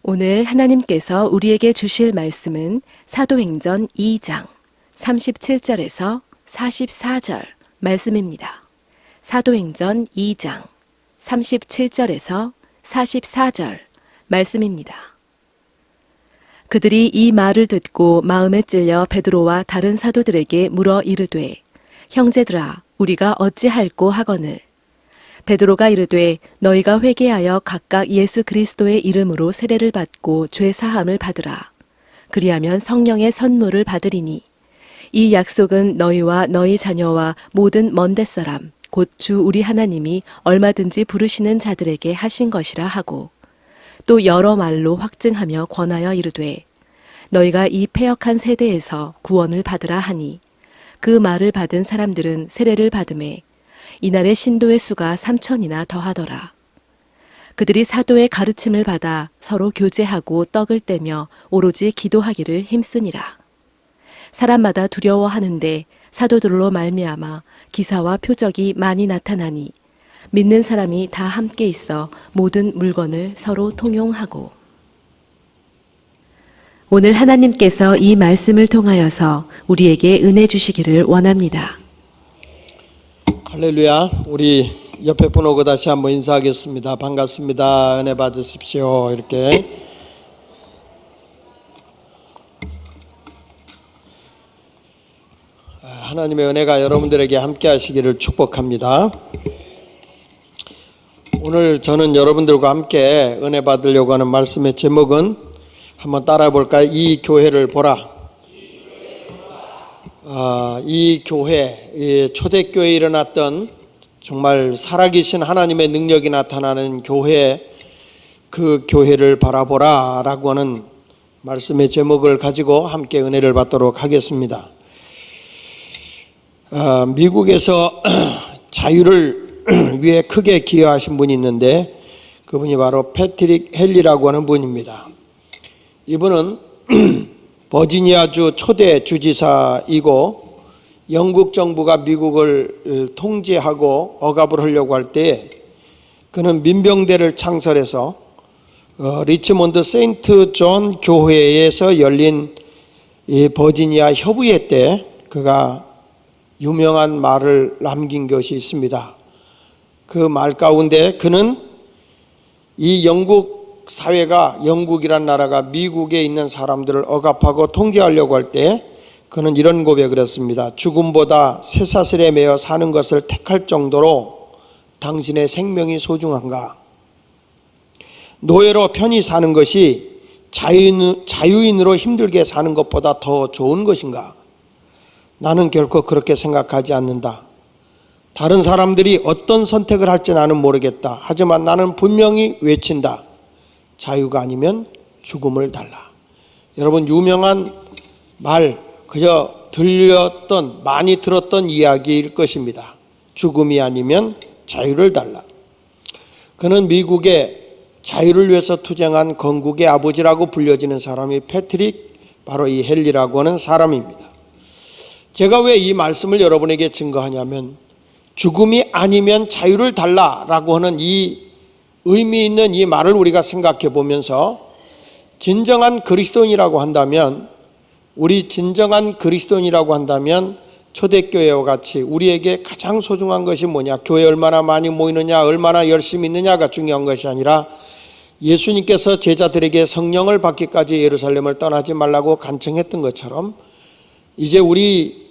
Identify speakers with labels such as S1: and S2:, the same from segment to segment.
S1: 오늘 하나님께서 우리에게 주실 말씀은 사도행전 2장 37절에서 44절 말씀입니다. 사도행전 2장 37절에서 44절 말씀입니다. 그들이 이 말을 듣고 마음에 찔려 베드로와 다른 사도들에게 물어 이르되 형제들아 우리가 어찌할꼬 하거늘 베드로가 이르되 너희가 회개하여 각각 예수 그리스도의 이름으로 세례를 받고 죄 사함을 받으라. 그리하면 성령의 선물을 받으리니 이 약속은 너희와 너희 자녀와 모든 먼데 사람 곧 주 우리 하나님이 얼마든지 부르시는 자들에게 하신 것이라 하고 또 여러 말로 확증하며 권하여 이르되 너희가 이 패역한 세대에서 구원을 받으라 하니 그 말을 받은 사람들은 세례를 받음에 이날의 신도의 수가 3,000이나 더하더라. 그들이 사도의 가르침을 받아 서로 교제하고 떡을 떼며 오로지 기도하기를 힘쓰니라. 사람마다 두려워하는데 사도들로 말미암아 기사와 표적이 많이 나타나니 믿는 사람이 다 함께 있어 모든 물건을 서로 통용하고. 오늘 하나님께서 이 말씀을 통하여서 우리에게 은혜 주시기를 원합니다.
S2: 할렐루야. 우리 옆에 분 오고 다시 한번 인사하겠습니다. 반갑습니다. 은혜 받으십시오. 이렇게 하나님의 은혜가 여러분들에게 함께 하시기를 축복합니다. 오늘 저는 여러분들과 함께 은혜 받으려고 하는 말씀의 제목은 한번 따라 볼까요? 이 교회를 보라. 이 교회, 초대교회에 일어났던 정말 살아계신 하나님의 능력이 나타나는 교회, 그 교회를 바라보라 라고 하는 말씀의 제목을 가지고 함께 은혜를 받도록 하겠습니다. 미국에서 자유를 위해 크게 기여하신 분이 있는데 그분이 바로 패트릭 헨리라고 하는 분입니다. 이분은 버지니아주 초대 주지사이고 영국 정부가 미국을 통제하고 억압을 하려고 할 때 그는 민병대를 창설해서 리치몬드 세인트 존 교회에서 열린 이 버지니아 협의회 때 그가 유명한 말을 남긴 것이 있습니다. 그 말 가운데 그는 이 영국 사회가, 영국이란 나라가 미국에 있는 사람들을 억압하고 통제하려고 할 때 그는 이런 고백을 했습니다. 죽음보다 쇠사슬에 매어 사는 것을 택할 정도로 당신의 생명이 소중한가? 노예로 편히 사는 것이 자유인으로 힘들게 사는 것보다 더 좋은 것인가? 나는 결코 그렇게 생각하지 않는다. 다른 사람들이 어떤 선택을 할지 나는 모르겠다. 하지만 나는 분명히 외친다. 자유가 아니면 죽음을 달라. 여러분, 유명한 말, 그저 많이 들었던 이야기일 것입니다. 죽음이 아니면 자유를 달라. 그는 미국의 자유를 위해서 투쟁한 건국의 아버지라고 불려지는 사람이 패트릭, 바로 이 헨리라고 하는 사람입니다. 제가 왜 이 말씀을 여러분에게 증거하냐면 죽음이 아니면 자유를 달라라고 하는 이 의미 있는 이 말을 우리가 생각해 보면서 진정한 그리스도인이라고 한다면 초대교회와 같이 우리에게 가장 소중한 것이 뭐냐? 교회 얼마나 많이 모이느냐, 얼마나 열심히 있느냐가 중요한 것이 아니라 예수님께서 제자들에게 성령을 받기까지 예루살렘을 떠나지 말라고 간청했던 것처럼 이제 우리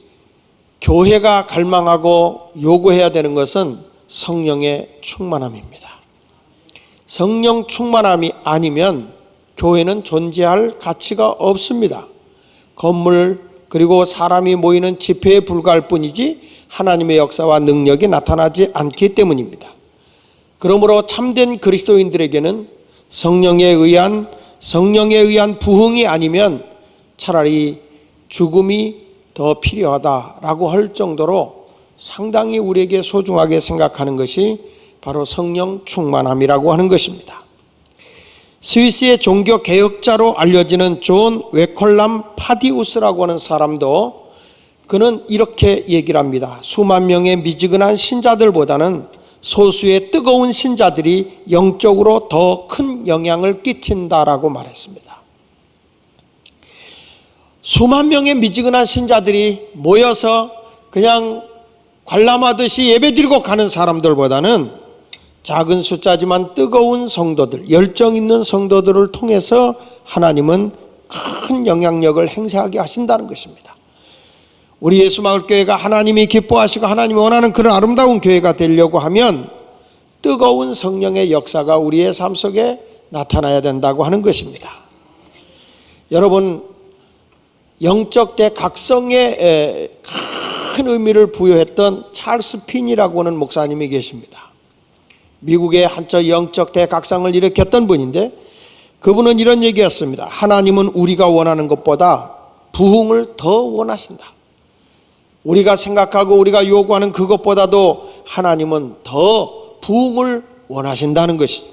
S2: 교회가 갈망하고 요구해야 되는 것은 성령의 충만함입니다. 성령 충만함이 아니면 교회는 존재할 가치가 없습니다. 건물 그리고 사람이 모이는 집회에 불과할 뿐이지 하나님의 역사와 능력이 나타나지 않기 때문입니다. 그러므로 참된 그리스도인들에게는 성령에 의한 부흥이 아니면 차라리 죽음이 더 필요하다라고 할 정도로 상당히 우리에게 소중하게 생각하는 것이 바로 성령 충만함이라고 하는 것입니다. 스위스의 종교 개혁자로 알려지는 존 웨컬람 파디우스라고 하는 사람도 그는 이렇게 얘기를 합니다. 수만 명의 미지근한 신자들보다는 소수의 뜨거운 신자들이 영적으로 더 큰 영향을 끼친다라고 말했습니다. 수만 명의 미지근한 신자들이 모여서 그냥 관람하듯이 예배드리고 가는 사람들보다는 작은 숫자지만 뜨거운 성도들, 열정 있는 성도들을 통해서 하나님은 큰 영향력을 행사하게 하신다는 것입니다. 우리 예수마을교회가 하나님이 기뻐하시고 하나님이 원하는 그런 아름다운 교회가 되려고 하면 뜨거운 성령의 역사가 우리의 삶 속에 나타나야 된다고 하는 것입니다. 여러분, 영적 대각성에 큰 의미를 부여했던 찰스 핀이라고 하는 목사님이 계십니다. 미국의 한처 영적 대각성을 일으켰던 분인데 그분은 이런 얘기였습니다. 하나님은 우리가 원하는 것보다 부흥을 더 원하신다. 우리가 생각하고 우리가 요구하는 그것보다도 하나님은 더 부흥을 원하신다는 것이죠.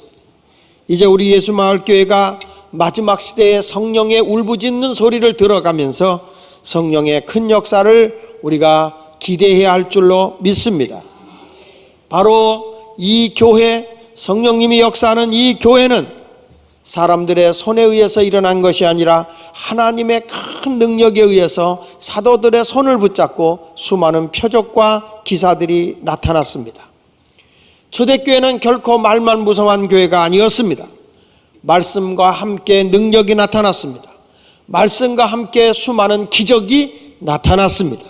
S2: 이제 우리 예수마을교회가 마지막 시대에 성령의 울부짖는 소리를 들어가면서 성령의 큰 역사를 우리가 기대해야 할 줄로 믿습니다. 바로 이 교회, 성령님이 역사하는 이 교회는 사람들의 손에 의해서 일어난 것이 아니라 하나님의 큰 능력에 의해서 사도들의 손을 붙잡고 수많은 표적과 기사들이 나타났습니다. 초대교회는 결코 말만 무성한 교회가 아니었습니다. 말씀과 함께 능력이 나타났습니다. 말씀과 함께 수많은 기적이 나타났습니다.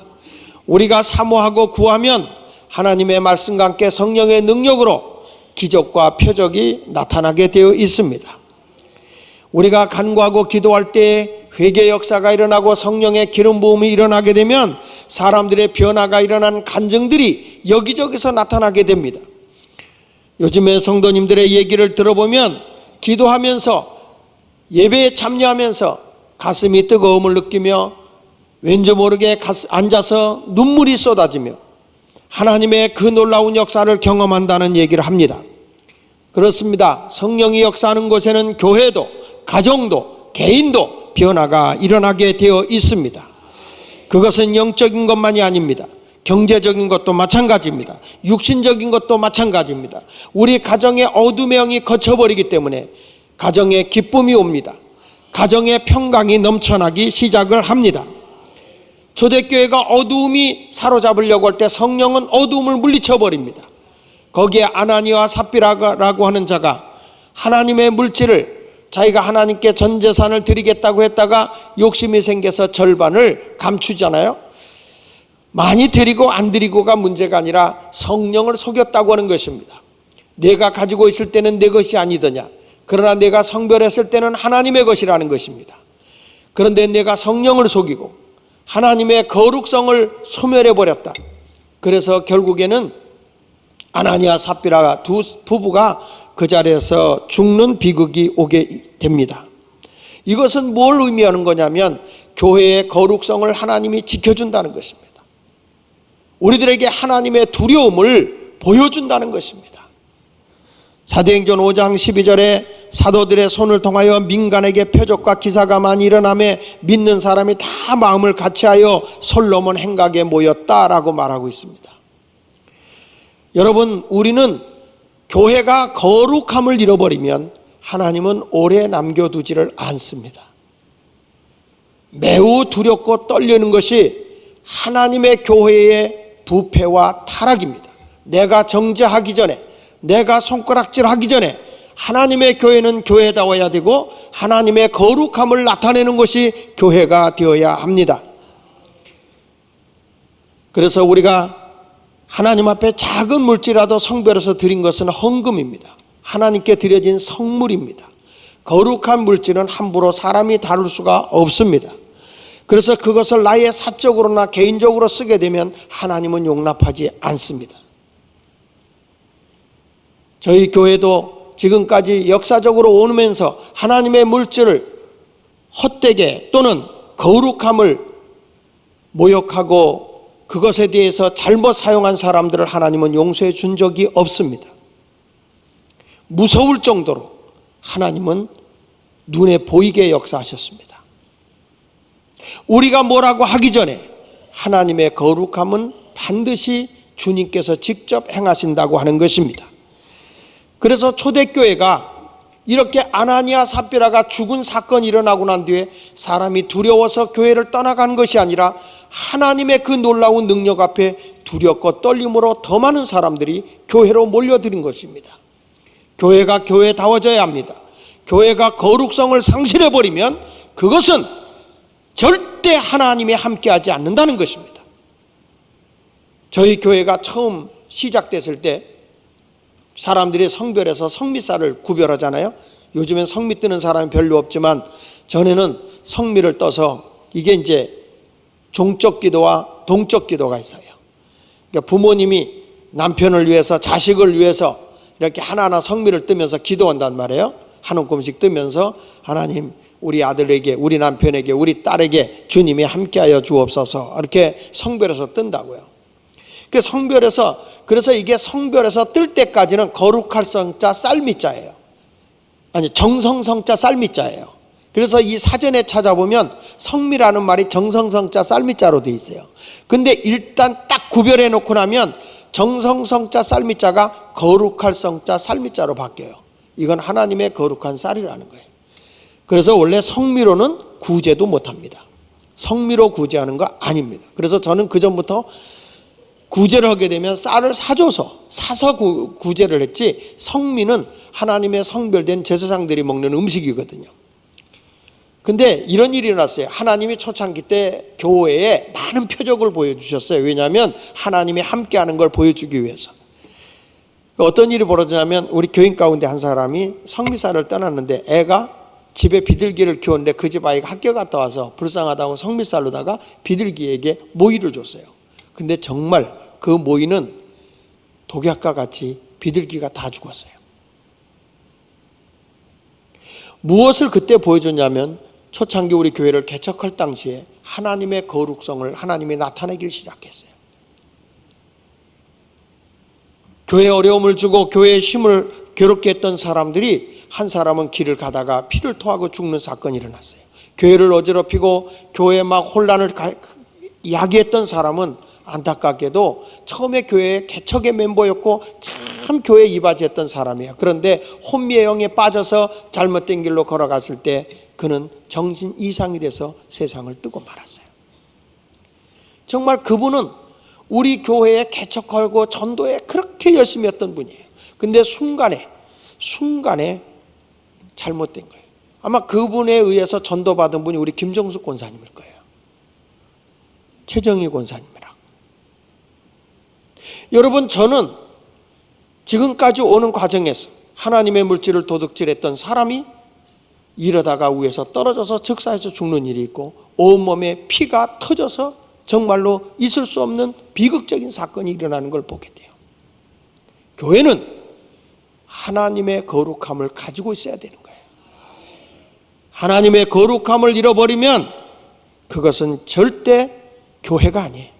S2: 우리가 사모하고 구하면 하나님의 말씀과 함께 성령의 능력으로 기적과 표적이 나타나게 되어 있습니다. 우리가 간구하고 기도할 때 회개 역사가 일어나고 성령의 기름 부음이 일어나게 되면 사람들의 변화가 일어난 간증들이 여기저기서 나타나게 됩니다. 요즘에 성도님들의 얘기를 들어보면 기도하면서 예배에 참여하면서 가슴이 뜨거움을 느끼며 왠지 모르게 앉아서 눈물이 쏟아지며 하나님의 그 놀라운 역사를 경험한다는 얘기를 합니다. 그렇습니다. 성령이 역사하는 곳에는 교회도 가정도 개인도 변화가 일어나게 되어 있습니다. 그것은 영적인 것만이 아닙니다. 경제적인 것도 마찬가지입니다. 육신적인 것도 마찬가지입니다. 우리 가정의 어둠의 영이 거쳐버리기 때문에 가정에 기쁨이 옵니다. 가정의 평강이 넘쳐나기 시작을 합니다. 초대교회가 어두움이 사로잡으려고 할 때 성령은 어두움을 물리쳐버립니다. 거기에 아나니와 삽비라고 하는 자가 하나님의 물질을 자기가 하나님께 전 재산을 드리겠다고 했다가 욕심이 생겨서 절반을 감추잖아요. 많이 드리고 안 드리고가 문제가 아니라 성령을 속였다고 하는 것입니다. 내가 가지고 있을 때는 내 것이 아니더냐. 그러나 내가 성별했을 때는 하나님의 것이라는 것입니다. 그런데 내가 성령을 속이고 하나님의 거룩성을 소멸해버렸다. 그래서 결국에는 아나니아 삽비라 두 부부가 그 자리에서 죽는 비극이 오게 됩니다. 이것은 뭘 의미하는 거냐면 교회의 거룩성을 하나님이 지켜준다는 것입니다. 우리들에게 하나님의 두려움을 보여준다는 것입니다. 사도행전 5장 12절에 사도들의 손을 통하여 민간에게 표적과 기사가 많이 일어나며 믿는 사람이 다 마음을 같이하여 솔로몬 행각에 모였다라고 말하고 있습니다. 여러분, 우리는 교회가 거룩함을 잃어버리면 하나님은 오래 남겨두지를 않습니다. 매우 두렵고 떨리는 것이 하나님의 교회의 부패와 타락입니다. 내가 정죄하기 전에, 내가 손가락질하기 전에 하나님의 교회는 교회다워야 되고 하나님의 거룩함을 나타내는 것이 교회가 되어야 합니다. 그래서 우리가 하나님 앞에 작은 물질이라도 성별해서 드린 것은 헌금입니다. 하나님께 드려진 성물입니다. 거룩한 물질은 함부로 사람이 다룰 수가 없습니다. 그래서 그것을 나의 사적으로나 개인적으로 쓰게 되면 하나님은 용납하지 않습니다. 저희 교회도 지금까지 역사적으로 오면서 하나님의 물질을 헛되게 또는 거룩함을 모욕하고 그것에 대해서 잘못 사용한 사람들을 하나님은 용서해 준 적이 없습니다. 무서울 정도로 하나님은 눈에 보이게 역사하셨습니다. 우리가 뭐라고 하기 전에 하나님의 거룩함은 반드시 주님께서 직접 행하신다고 하는 것입니다. 그래서 초대교회가 이렇게 아나니아 삽비라가 죽은 사건이 일어나고 난 뒤에 사람이 두려워서 교회를 떠나간 것이 아니라 하나님의 그 놀라운 능력 앞에 두렵고 떨림으로 더 많은 사람들이 교회로 몰려드는 것입니다. 교회가 교회다워져야 합니다. 교회가 거룩성을 상실해버리면 그것은 절대 하나님이 함께하지 않는다는 것입니다. 저희 교회가 처음 시작됐을 때 사람들이 성별에서 성미살을 구별하잖아요. 요즘엔 성미 뜨는 사람이 별로 없지만 전에는 성미를 떠서 이게 이제 종적 기도와 동적 기도가 있어요. 그러니까 부모님이 남편을 위해서 자식을 위해서 이렇게 하나하나 성미를 뜨면서 기도한단 말이에요. 한 움큼씩 뜨면서 하나님 우리 아들에게 우리 남편에게 우리 딸에게 주님이 함께하여 주옵소서 이렇게 성별에서 뜬다고요. 그 성별에서 그래서 이게 성별에서 뜰 때까지는 거룩할 성자 쌀미자예요. 아니 정성성자 쌀미자예요. 그래서 이 사전에 찾아보면 성미라는 말이 정성성자 쌀미자로 되어 있어요. 근데 일단 딱 구별해 놓고 나면 정성성자 쌀미자가 거룩할 성자 쌀미자로 바뀌어요. 이건 하나님의 거룩한 쌀이라는 거예요. 그래서 원래 성미로는 구제도 못합니다. 성미로 구제하는 거 아닙니다. 그래서 저는 그전부터 구제를 하게 되면 쌀을 사서 구제를 했지, 성미는 하나님의 성별된 제사장들이 먹는 음식이거든요. 근데 이런 일이 일어났어요. 하나님이 초창기 때 교회에 많은 표적을 보여주셨어요. 왜냐하면 하나님이 함께하는 걸 보여주기 위해서. 어떤 일이 벌어지냐면 우리 교인 가운데 한 사람이 성미살을 떠났는데 애가 집에 비둘기를 키웠는데 그 집 아이가 학교 갔다 와서 불쌍하다고 성미살로다가 비둘기에게 모이를 줬어요. 근데 정말 그 모이는 독약과 같이 비둘기가 다 죽었어요. 무엇을 그때 보여줬냐면 초창기 우리 교회를 개척할 당시에 하나님의 거룩성을 하나님이 나타내기 시작했어요. 교회에 어려움을 주고 교회의 힘을 괴롭게 했던 사람들이 한 사람은 길을 가다가 피를 토하고 죽는 사건이 일어났어요. 교회를 어지럽히고 교회에 막 혼란을 야기했던 사람은 안타깝게도 처음에 교회의 개척의 멤버였고 참 교회에 이바지했던 사람이에요. 그런데 혼미의 영에 빠져서 잘못된 길로 걸어갔을 때 그는 정신 이상이 돼서 세상을 뜨고 말았어요. 정말 그분은 우리 교회에 개척하고 전도에 그렇게 열심히 했던 분이에요. 근데 순간에 잘못된 거예요. 아마 그분에 의해서 전도받은 분이 우리 김정숙 권사님일 거예요. 최정희 권사님이라고. 여러분, 저는 지금까지 오는 과정에서 하나님의 물질을 도둑질했던 사람이 이러다가 위에서 떨어져서 즉사해서 죽는 일이 있고 온몸에 피가 터져서 정말로 있을 수 없는 비극적인 사건이 일어나는 걸 보게 돼요. 교회는 하나님의 거룩함을 가지고 있어야 되는 거예요. 하나님의 거룩함을 잃어버리면 그것은 절대 교회가 아니에요.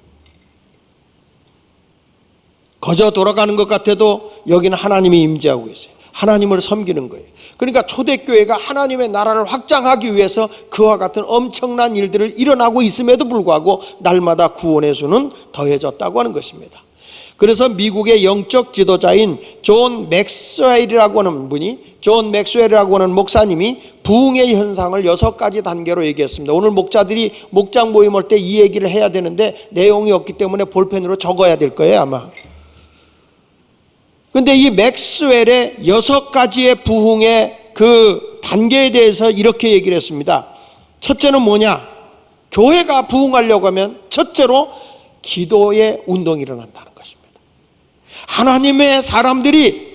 S2: 거저 돌아가는 것 같아도 여기는 하나님이 임재하고 있어요. 하나님을 섬기는 거예요. 그러니까 초대교회가 하나님의 나라를 확장하기 위해서 그와 같은 엄청난 일들을 일어나고 있음에도 불구하고 날마다 구원의 수는 더해졌다고 하는 것입니다. 그래서 미국의 영적 지도자인 존 맥스웰이라고 하는 목사님이 부흥의 현상을 6가지 단계로 얘기했습니다. 오늘 목자들이 목장 모임 할 때 이 얘기를 해야 되는데 내용이 없기 때문에 볼펜으로 적어야 될 거예요, 아마. 근데 이 맥스웰의 6가지의 부흥의 그 단계에 대해서 이렇게 얘기를 했습니다. 첫째는 뭐냐? 교회가 부흥하려고 하면 첫째로 기도의 운동이 일어난다는 것입니다. 하나님의 사람들이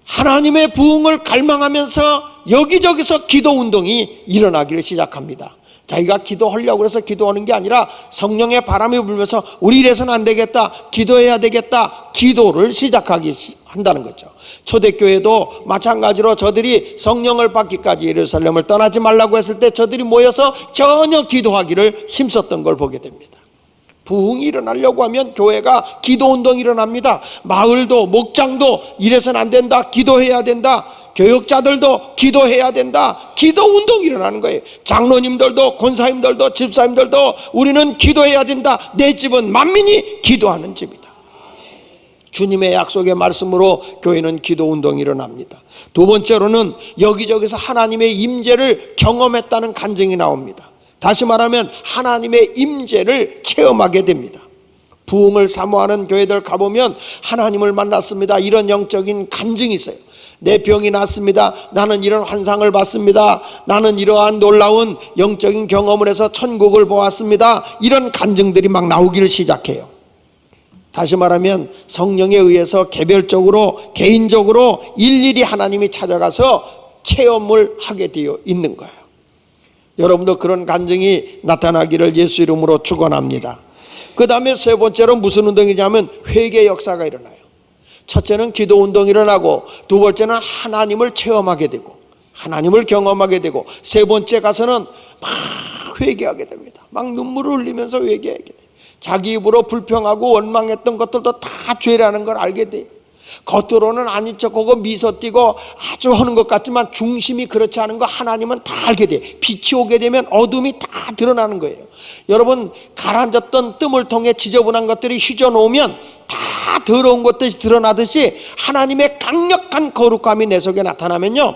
S2: 하나님의 부흥을 갈망하면서 여기저기서 기도 운동이 일어나기를 시작합니다. 자기가 기도하려고 해서 기도하는 게 아니라 성령의 바람이 불면서 우리 이래서는 안 되겠다, 기도해야 되겠다, 기도를 시작하기 한다는 거죠. 초대교회도 마찬가지로 저들이 성령을 받기까지 예루살렘을 떠나지 말라고 했을 때 저들이 모여서 전혀 기도하기를 힘썼던 걸 보게 됩니다. 부흥이 일어나려고 하면 교회가 기도운동이 일어납니다. 마을도 목장도 이래서는 안 된다, 기도해야 된다, 교육자들도 기도해야 된다, 기도운동이 일어나는 거예요. 장로님들도 권사님들도 집사님들도 우리는 기도해야 된다. 내 집은 만민이 기도하는 집이다. 주님의 약속의 말씀으로 교회는 기도운동이 일어납니다. 두 번째로는 여기저기서 하나님의 임재를 경험했다는 간증이 나옵니다. 다시 말하면 하나님의 임재를 체험하게 됩니다. 부흥을 사모하는 교회들 가보면 하나님을 만났습니다, 이런 영적인 간증이 있어요. 내 병이 낫습니다, 나는 이런 환상을 봤습니다, 나는 이러한 놀라운 영적인 경험을 해서 천국을 보았습니다, 이런 간증들이 막 나오기를 시작해요. 다시 말하면 성령에 의해서 개별적으로 개인적으로 일일이 하나님이 찾아가서 체험을 하게 되어 있는 거예요. 여러분도 그런 간증이 나타나기를 예수 이름으로 축원합니다. 그 다음에 세 번째로 무슨 운동이냐면 회개 역사가 일어나요. 첫째는 기도 운동이 일어나고, 두 번째는 하나님을 체험하게 되고 하나님을 경험하게 되고, 세 번째 가서는 막 회개하게 됩니다. 막 눈물을 흘리면서 회개하게 돼요. 자기 입으로 불평하고 원망했던 것들도 다 죄라는 걸 알게 돼요. 겉으로는 아닌 척하고 미소 띄고 아주 하는 것 같지만 중심이 그렇지 않은 거 하나님은 다 알게 돼요. 빛이 오게 되면 어둠이 다 드러나는 거예요. 여러분, 가라앉았던 뜸을 통해 지저분한 것들이 휘저놓으면 다 더러운 것들이 드러나듯이 하나님의 강력한 거룩함이 내 속에 나타나면요,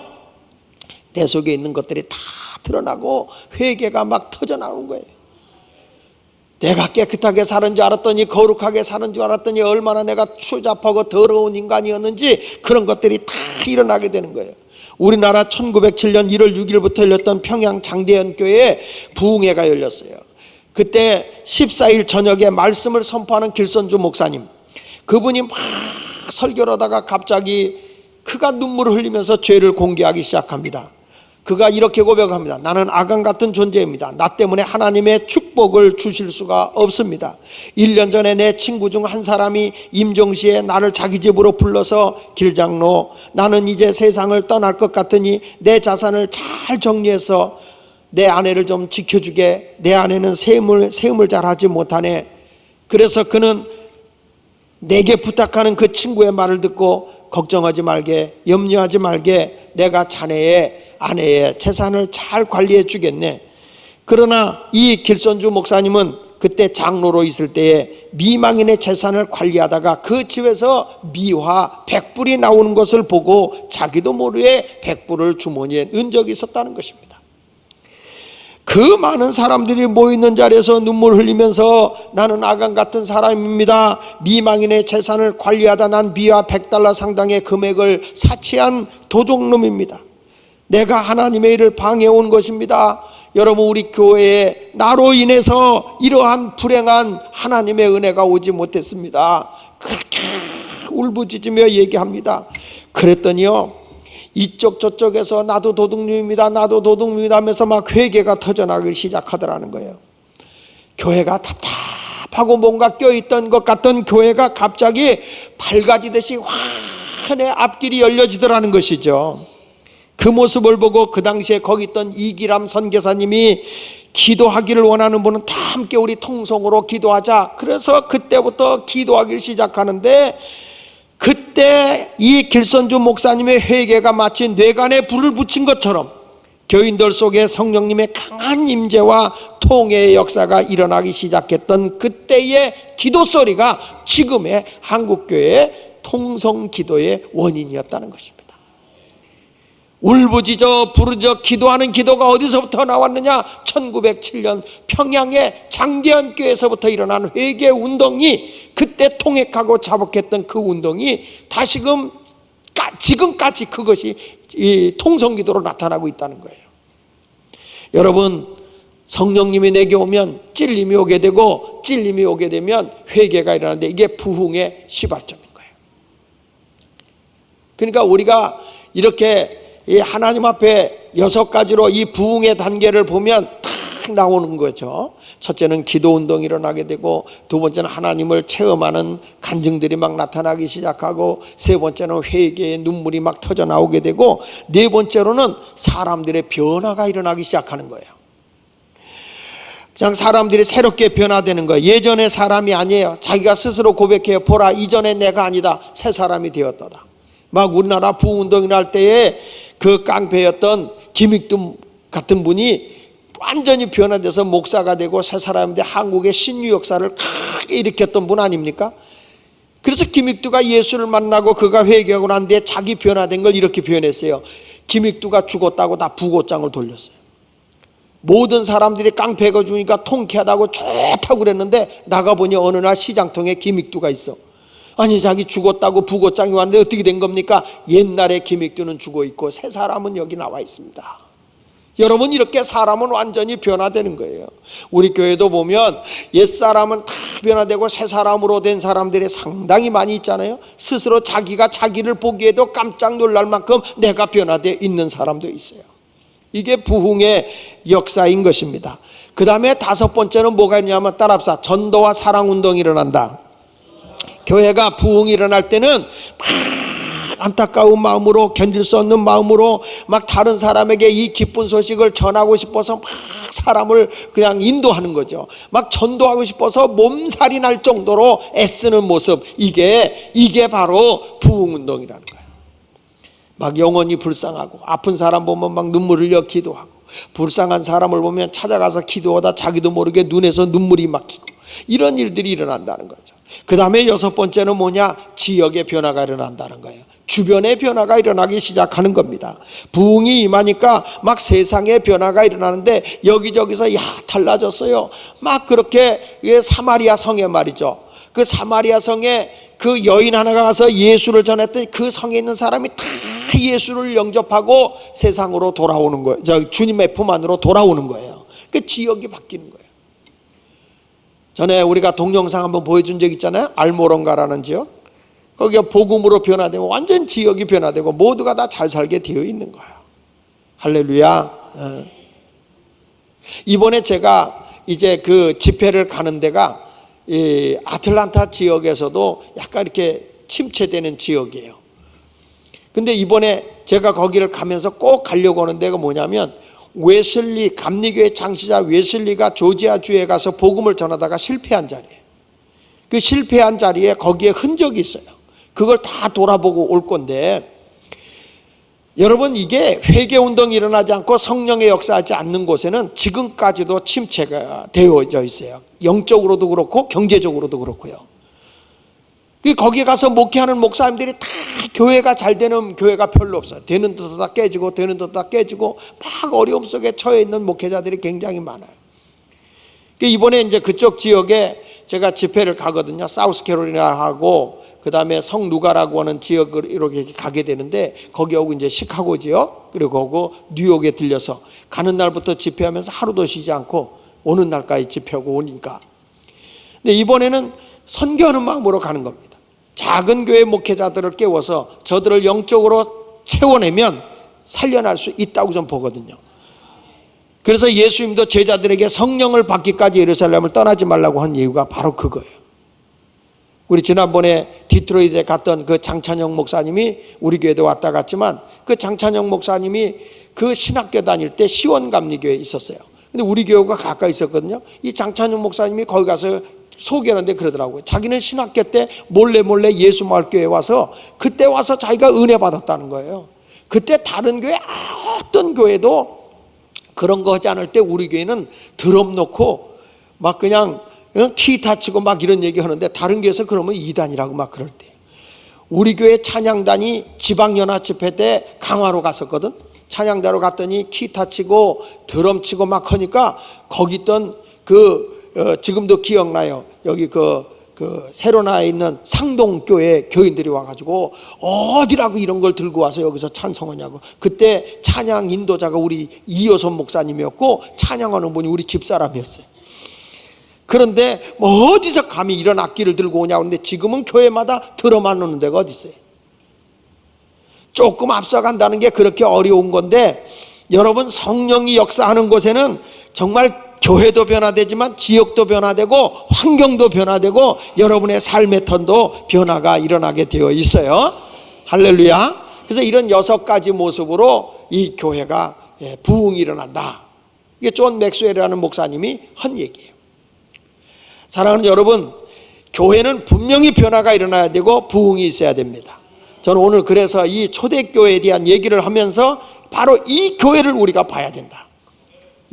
S2: 내 속에 있는 것들이 다 드러나고 회개가 막 터져나오는 거예요. 내가 깨끗하게 사는 줄 알았더니, 거룩하게 사는 줄 알았더니 얼마나 내가 추잡하고 더러운 인간이었는지 그런 것들이 다 일어나게 되는 거예요. 우리나라 1907년 1월 6일부터 열렸던 평양 장대현 교회에 부흥회가 열렸어요. 그때 14일 저녁에 말씀을 선포하는 길선주 목사님, 그분이 막 설교를 하다가 갑자기 그가 눈물을 흘리면서 죄를 공개하기 시작합니다. 그가 이렇게 고백합니다. 나는 아간 같은 존재입니다. 나 때문에 하나님의 축복을 주실 수가 없습니다. 1년 전에 내 친구 중 한 사람이 임종시에 나를 자기 집으로 불러서, 길장로, 나는 이제 세상을 떠날 것 같으니 내 자산을 잘 정리해서 내 아내를 좀 지켜주게. 내 아내는 세움을 잘 하지 못하네. 그래서 그는 내게 부탁하는 그 친구의 말을 듣고, 걱정하지 말게, 염려하지 말게, 내가 자네의 아내의 재산을 잘 관리해 주겠네. 그러나 이 길선주 목사님은 그때 장로로 있을 때에 미망인의 재산을 관리하다가 그 집에서 미화 100불이 나오는 것을 보고 자기도 모르게 100불을 주머니에 넣은 적이 있었다는 것입니다. 그 많은 사람들이 모이는 자리에서 눈물 흘리면서 나는 아간 같은 사람입니다. 미망인의 재산을 관리하다 난 미화 100달러 상당의 금액을 사치한 도둑놈입니다. 내가 하나님의 일을 방해온 것입니다. 여러분, 우리 교회에 나로 인해서 이러한 불행한 하나님의 은혜가 오지 못했습니다. 그렇게 울부짖으며 얘기합니다. 그랬더니요, 이쪽 저쪽에서 나도 도둑놈입니다, 나도 도둑놈이다 하면서 막 회개가 터져나가기 시작하더라는 거예요. 교회가 답답하고 뭔가 껴있던 것 같던 교회가 갑자기 밝아지듯이 환히 앞길이 열려지더라는 것이죠. 그 모습을 보고 그 당시에 거기 있던 이기람 선교사님이 기도하기를 원하는 분은 다 함께 우리 통성으로 기도하자. 그래서 그때부터 기도하기를 시작하는데, 그때 이 길선주 목사님의 회개가 마치 뇌관에 불을 붙인 것처럼 교인들 속에 성령님의 강한 임재와 통해의 역사가 일어나기 시작했던 그때의 기도 소리가 지금의 한국교회의 통성기도의 원인이었다는 것입니다. 울부짖어 부르짖어 기도하는 기도가 어디서부터 나왔느냐? 1907년 평양의 장대현 교회에서부터 일어난 회개 운동이, 그때 통역하고 자복했던 그 운동이 다시금 지금까지 그것이 이 통성기도로 나타나고 있다는 거예요. 여러분, 성령님이 내게 오면 찔림이 오게 되고, 찔림이 오게 되면 회개가 일어나는데, 이게 부흥의 시발점인 거예요. 그러니까 우리가 이렇게 이 하나님 앞에 6가지로 이 부흥의 단계를 보면 탁 나오는 거죠. 첫째는 기도 운동이 일어나게 되고, 두 번째는 하나님을 체험하는 간증들이 막 나타나기 시작하고, 세 번째는 회개의 눈물이 막 터져 나오게 되고, 네 번째로는 사람들의 변화가 일어나기 시작하는 거예요. 그냥 사람들이 새롭게 변화되는 거예요. 예전의 사람이 아니에요. 자기가 스스로 고백해요. 보라, 이전에 내가 아니다, 새 사람이 되었도다. 막 우리나라 부흥운동이 날 때에 그 깡패였던 김익두 같은 분이 완전히 변화돼서 목사가 되고 새 사람인데 한국의 신유 역사를 크게 일으켰던 분 아닙니까? 그래서 김익두가 예수를 만나고 그가 회개하고 난 뒤에 자기 변화된 걸 이렇게 표현했어요. 김익두가 죽었다고 다 부고장을 돌렸어요. 모든 사람들이 깡패가 주니까 통쾌하다고 좋다고 그랬는데 나가보니 어느 날 시장통에 김익두가 있어. 아니 자기 죽었다고 부고장이 왔는데 어떻게 된 겁니까? 옛날에 김익두는 죽어있고 새 사람은 여기 나와 있습니다. 여러분, 이렇게 사람은 완전히 변화되는 거예요. 우리 교회도 보면 옛사람은 다 변화되고 새 사람으로 된 사람들이 상당히 많이 있잖아요. 스스로 자기가 자기를 보기에도 깜짝 놀랄 만큼 내가 변화되어 있는 사람도 있어요. 이게 부흥의 역사인 것입니다. 그 다음에 다섯 번째는 뭐가 있냐면 따라합시다. 전도와 사랑운동이 일어난다. 교회가 부흥이 일어날 때는 막 안타까운 마음으로, 견딜 수 없는 마음으로 막 다른 사람에게 이 기쁜 소식을 전하고 싶어서 막 사람을 그냥 인도하는 거죠. 막 전도하고 싶어서 몸살이 날 정도로 애쓰는 모습, 이게 바로 부흥운동이라는 거예요. 막 영혼이 불쌍하고 아픈 사람 보면 막 눈물 흘려 기도하고, 불쌍한 사람을 보면 찾아가서 기도하다 자기도 모르게 눈에서 눈물이 막히고, 이런 일들이 일어난다는 거죠. 그 다음에 여섯 번째는 뭐냐? 지역의 변화가 일어난다는 거예요. 주변의 변화가 일어나기 시작하는 겁니다. 부흥이 임하니까 막 세상의 변화가 일어나는데 여기저기서 달라졌어요. 막 그렇게 사마리아 성에 말이죠. 그 사마리아 성에 그 여인 하나가 가서 예수를 전했더니 그 성에 있는 사람이 다 예수를 영접하고 세상으로 돌아오는 거예요. 주님의 품 안으로 돌아오는 거예요. 그 지역이 바뀌는 거예요. 전에 우리가 동영상 한번 보여준 적 있잖아요. 알모론가라는 지역. 거기가 복음으로 변화되고 완전 지역이 변화되고 모두가 다 잘 살게 되어 있는 거예요. 할렐루야. 이번에 제가 이제 그 집회를 가는 데가 이 아틀란타 지역에서도 약간 이렇게 침체되는 지역이에요. 근데 이번에 제가 거기를 가면서 꼭 가려고 하는 데가 뭐냐면, 웨슬리, 감리교회 창시자 웨슬리가 조지아주에 가서 복음을 전하다가 실패한 자리예요. 그 실패한 자리에 거기에 흔적이 있어요. 그걸 다 돌아보고 올 건데, 여러분, 이게 회개운동이 일어나지 않고 성령의 역사하지 않는 곳에는 지금까지도 침체가 되어져 있어요. 영적으로도 그렇고 경제적으로도 그렇고요. 거기 가서 목회하는 목사님들이 다 교회가 잘 되는 교회가 별로 없어요. 되는 데도 다 깨지고 되는 데도 다 깨지고 막 어려움 속에 처해 있는 목회자들이 굉장히 많아요. 이번에 이제 그쪽 지역에 제가 집회를 가거든요. 사우스캐롤리나하고 그 다음에 성누가라고 하는 지역을 이렇게 가게 되는데, 거기하고 이제 시카고 지역, 그리고 하고 뉴욕에 들려서 가는 날부터 집회하면서 하루도 쉬지 않고 오는 날까지 집회하고 오니까. 근데 이번에는 선교하는 마음으로 가는 겁니다. 작은 교회 목회자들을 깨워서 저들을 영적으로 채워내면 살려날 수 있다고 좀 보거든요. 그래서 예수님도 제자들에게 성령을 받기까지 예루살렘을 떠나지 말라고 한 이유가 바로 그거예요. 우리 지난번에 디트로이트에 갔던 그 장찬영 목사님이 우리 교회도 왔다 갔지만, 그 장찬영 목사님이 그 신학교 다닐 때 시원감리교회에 있었어요. 근데 우리 교회가 가까이 있었거든요. 이 장찬영 목사님이 거기 가서 소개하는데 그러더라고요. 자기는 신학교 때 몰래 예수마을교회에 와서 그때 와서 자기가 은혜 받았다는 거예요. 그때 다른 교회 어떤 교회도 그런 거 하지 않을 때 우리 교회는 드럼 놓고 막 그냥 기타 치고 막 이런 얘기 하는데, 다른 교회에서 그러면 이단이라고 막 그럴 때, 우리 교회 찬양단이 지방연합 집회 때 강화로 갔었거든. 찬양단으로 갔더니 기타 치고 드럼 치고 막 하니까 거기 있던 지금도 기억나요. 여기 새로 나와 있는 상동교회 교인들이 와가지고 어디라고 이런 걸 들고 와서 여기서 찬송하냐고. 그때 찬양 인도자가 우리 이효선 목사님이었고 찬양하는 분이 우리 집사람이었어요. 그런데 뭐 어디서 감히 이런 악기를 들고 오냐고. 근데 지금은 교회마다 드럼만 놓는 데가 어디 있어요. 조금 앞서간다는 게 그렇게 어려운 건데, 여러분, 성령이 역사하는 곳에는 정말 교회도 변화되지만 지역도 변화되고 환경도 변화되고 여러분의 삶의 턴도 변화가 일어나게 되어 있어요. 할렐루야. 그래서 이런 6가지 모습으로 이 교회가 부흥이 일어난다. 이게 존 맥스웰이라는 목사님이 한 얘기예요. 사랑하는 여러분, 교회는 분명히 변화가 일어나야 되고 부흥이 있어야 됩니다. 저는 오늘 그래서 이 초대교회에 대한 얘기를 하면서 바로 이 교회를 우리가 봐야 된다.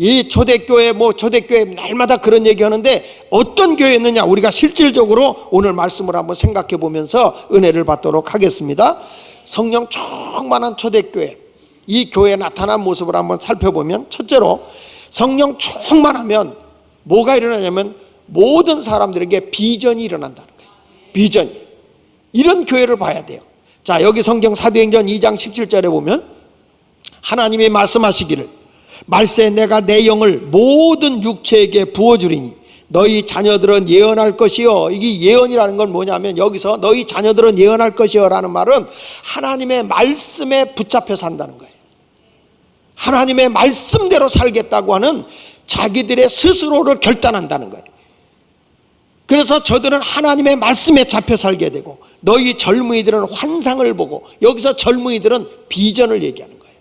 S2: 이 초대교회 초대교회 날마다 그런 얘기하는데 어떤 교회였느냐, 우리가 실질적으로 오늘 말씀을 한번 생각해 보면서 은혜를 받도록 하겠습니다. 성령 충만한 초대교회, 이 교회에 나타난 모습을 한번 살펴보면, 첫째로 성령 충만하면 뭐가 일어나냐면 모든 사람들에게 비전이 일어난다는 거예요. 비전이. 이런 교회를 봐야 돼요. 자, 여기 성경 사도행전 2장 17절에 보면 하나님이 말씀하시기를 말세 내가 내 영을 모든 육체에게 부어주리니 너희 자녀들은 예언할 것이요. 이게 예언이라는 건 뭐냐면 여기서 너희 자녀들은 예언할 것이요 라는 말은 하나님의 말씀에 붙잡혀 산다는 거예요. 하나님의 말씀대로 살겠다고 하는 자기들의 스스로를 결단한다는 거예요. 그래서 저들은 하나님의 말씀에 잡혀 살게 되고 너희 젊은이들은 환상을 보고, 여기서 젊은이들은 비전을 얘기하는 거예요.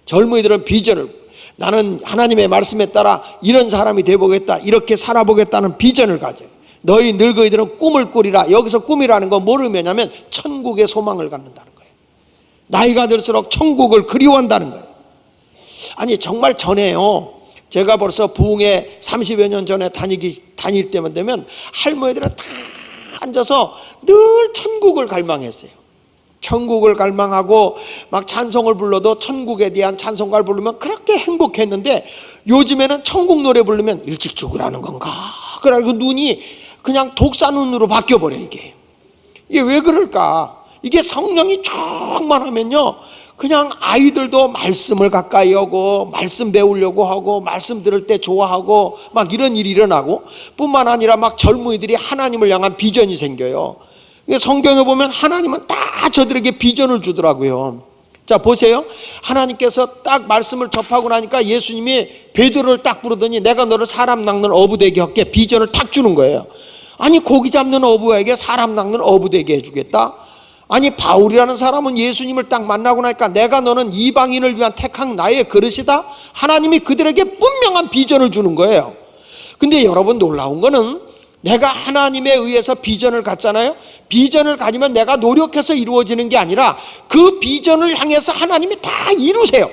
S2: 젊은이들은 비전을, 나는 하나님의 말씀에 따라 이런 사람이 되어보겠다, 이렇게 살아보겠다는 비전을 가져요. 너희 늙은이들은 꿈을 꾸리라. 여기서 꿈이라는 건 뭐를 의미하냐면 천국의 소망을 갖는다는 거예요. 나이가 들수록 천국을 그리워한다는 거예요. 아니 정말 전에요, 제가 벌써 부흥에 30여 년 전에 다닐 때만 되면 할머니들은 다 앉아서 늘 천국을 갈망했어요. 천국을 갈망하고 막 찬송을 불러도 천국에 대한 찬송가를 부르면 그렇게 행복했는데, 요즘에는 천국 노래 부르면 일찍 죽으라는 건가? 그래가지고 눈이 그냥 독사 눈으로 바뀌어버려. 이게 왜 그럴까? 이게 성령이 충만하면요, 그냥 아이들도 말씀을 가까이 하고 말씀 배우려고 하고 말씀 들을 때 좋아하고 막 이런 일이 일어나고, 뿐만 아니라 막 젊은이들이 하나님을 향한 비전이 생겨요. 성경에 보면 하나님은 다 저들에게 비전을 주더라고요. 자 보세요, 하나님께서 딱 말씀을 접하고 나니까 예수님이 베드로를 딱 부르더니 내가 너를 사람 낚는 어부 되게 할게, 비전을 탁 주는 거예요. 아니 고기 잡는 어부에게 사람 낚는 어부 되게 해주겠다? 아니 바울이라는 사람은 예수님을 딱 만나고 나니까 내가 너는 이방인을 위한 택한 나의 그릇이다? 하나님이 그들에게 분명한 비전을 주는 거예요. 근데 여러분 놀라운 거는 내가 하나님에 의해서 비전을 갖잖아요. 비전을 가지면 내가 노력해서 이루어지는 게 아니라 그 비전을 향해서 하나님이 다 이루세요.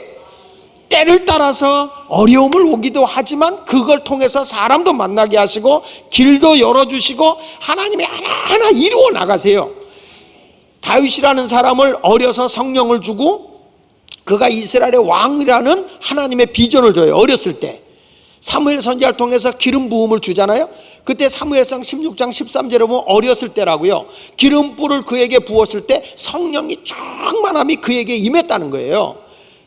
S2: 때를 따라서 어려움을 오기도 하지만 그걸 통해서 사람도 만나게 하시고 길도 열어주시고 하나님이 하나하나 이루어 나가세요. 다윗이라는 사람을 어려서 성령을 주고 그가 이스라엘의 왕이라는 하나님의 비전을 줘요. 어렸을 때 사무엘 선지자를 통해서 기름 부음을 주잖아요. 그때 사무엘상 16장 13절에 보면 어렸을 때라고요, 기름불을 그에게 부었을 때 성령이 충만함이 그에게 임했다는 거예요.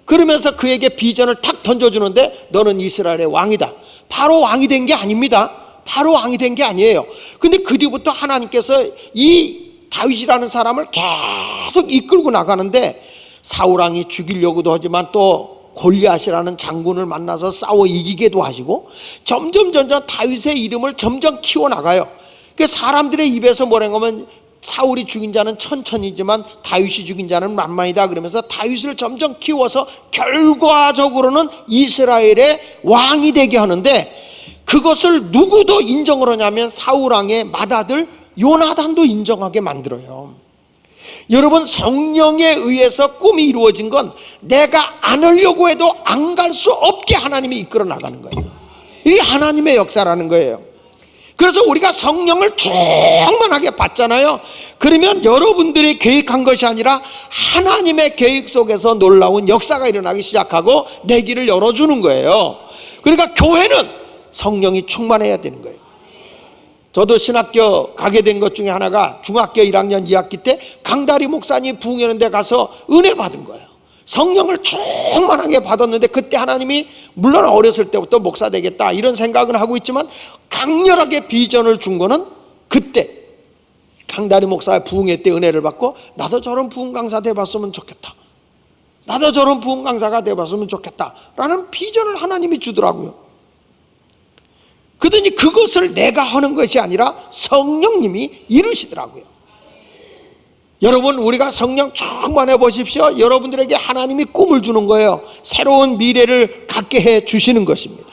S2: 그러면서 그에게 비전을 탁 던져주는데 너는 이스라엘의 왕이다. 바로 왕이 된 게 아닙니다. 바로 왕이 된 게 아니에요. 근데 그 뒤부터 하나님께서 이 다윗이라는 사람을 계속 이끌고 나가는데 사울왕이 죽이려고도 하지만 또 골리앗이라는 장군을 만나서 싸워 이기게도 하시고 점점 다윗의 이름을 점점 키워나가요. 사람들의 입에서 뭐라고 하면 사울이 죽인 자는 천천히지만 다윗이 죽인 자는 만만이다 그러면서 다윗을 점점 키워서 결과적으로는 이스라엘의 왕이 되게 하는데, 그것을 누구도 인정을 하냐면 사울왕의 맏아들 요나단도 인정하게 만들어요. 여러분 성령에 의해서 꿈이 이루어진 건 내가 안 하려고 해도 안 갈 수 없게 하나님이 이끌어 나가는 거예요. 이게 하나님의 역사라는 거예요. 그래서 우리가 성령을 충만하게 받잖아요. 그러면 여러분들이 계획한 것이 아니라 하나님의 계획 속에서 놀라운 역사가 일어나기 시작하고 내 길을 열어주는 거예요. 그러니까 교회는 성령이 충만해야 되는 거예요. 저도 신학교 가게 된 것 중에 하나가 중학교 1학년 2학기 때 강다리 목사님 부흥하는 데 가서 은혜 받은 거예요. 성령을 충만하게 받았는데 그때 하나님이 물론 어렸을 때부터 목사 되겠다 이런 생각은 하고 있지만 강렬하게 비전을 준 거는 그때 강다리 목사의 부흥회 때 은혜를 받고 나도 저런 부흥 강사 돼봤으면 좋겠다, 나도 저런 부흥 강사가 돼봤으면 좋겠다 라는 비전을 하나님이 주더라고요. 그러더니 그것을 내가 하는 것이 아니라 성령님이 이루시더라고요. 여러분 우리가 성령 충만해 보십시오. 여러분들에게 하나님이 꿈을 주는 거예요. 새로운 미래를 갖게 해 주시는 것입니다.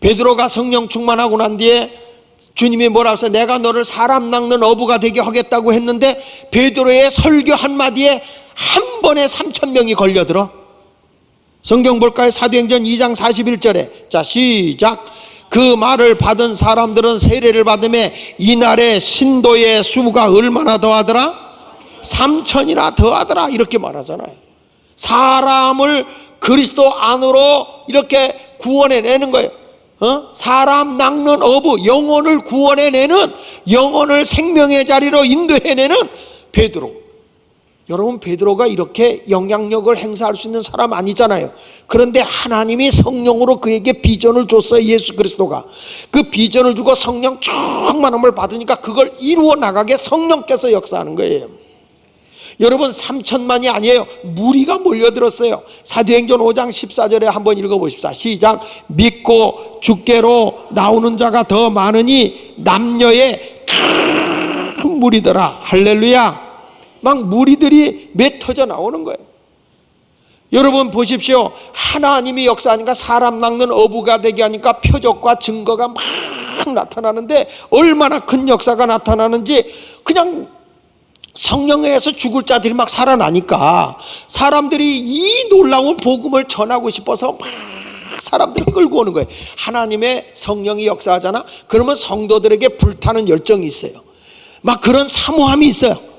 S2: 베드로가 성령 충만하고 난 뒤에 주님이 뭐라고 해서 내가 너를 사람 낚는 어부가 되게 하겠다고 했는데 베드로의 설교 한마디에 한 번에 3,000명이 걸려들어. 성경 볼까요? 사도행전 2장 41절에 자 시작. 그 말을 받은 사람들은 세례를 받음에 이날에 신도의 수가 얼마나 더하더라? 3천이나 더하더라. 이렇게 말하잖아요. 사람을 그리스도 안으로 이렇게 구원해내는 거예요. 사람 낚는 어부, 영혼을 구원해내는, 영혼을 생명의 자리로 인도해내는 베드로. 여러분, 베드로가 이렇게 영향력을 행사할 수 있는 사람 아니잖아요. 그런데 하나님이 성령으로 그에게 비전을 줬어요. 예수 그리스도가 그 비전을 주고 성령 충만함을 받으니까 그걸 이루어 나가게 성령께서 역사하는 거예요. 여러분, 3천만이 아니에요. 무리가 몰려들었어요. 사도행전 5장 14절에 한번 읽어보십시다. 시작. 믿고 주께로 나오는 자가 더 많으니 남녀의 큰 무리더라. 할렐루야. 막 무리들이 맺혀져 나오는 거예요. 여러분 보십시오. 하나님이 역사하니까 사람 낚는 어부가 되게 하니까 표적과 증거가 막 나타나는데 얼마나 큰 역사가 나타나는지, 그냥 성령에 의해서 죽을 자들이 막 살아나니까 사람들이 이 놀라운 복음을 전하고 싶어서 막 사람들을 끌고 오는 거예요. 하나님의 성령이 역사하잖아. 그러면 성도들에게 불타는 열정이 있어요. 막 그런 사모함이 있어요.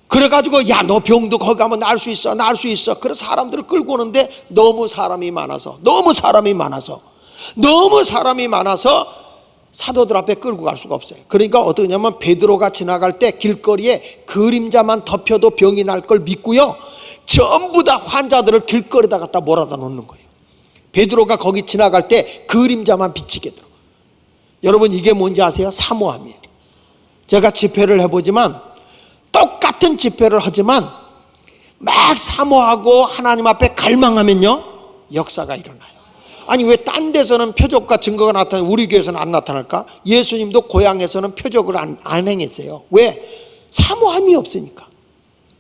S2: 그래가지고 야, 너 병도 거기 가면 나을 수 있어, 나을 수 있어. 그래서 사람들을 끌고 오는데 너무 사람이 많아서 사도들 앞에 끌고 갈 수가 없어요. 그러니까 어떠냐면 베드로가 지나갈 때 길거리에 그림자만 덮여도 병이 날 걸 믿고요, 전부 다 환자들을 길거리에다 갖다 몰아다 놓는 거예요. 베드로가 거기 지나갈 때 그림자만 비치게 들어. 여러분, 이게 뭔지 아세요? 사모함이에요. 제가 집회를 해보지만, 똑같은 집회를 하지만 막 사모하고 하나님 앞에 갈망하면요, 역사가 일어나요. 아니, 왜 딴 데서는 표적과 증거가 나타나는데 우리 교회에서는 안 나타날까? 예수님도 고향에서는 표적을 안 행했어요. 왜? 사모함이 없으니까.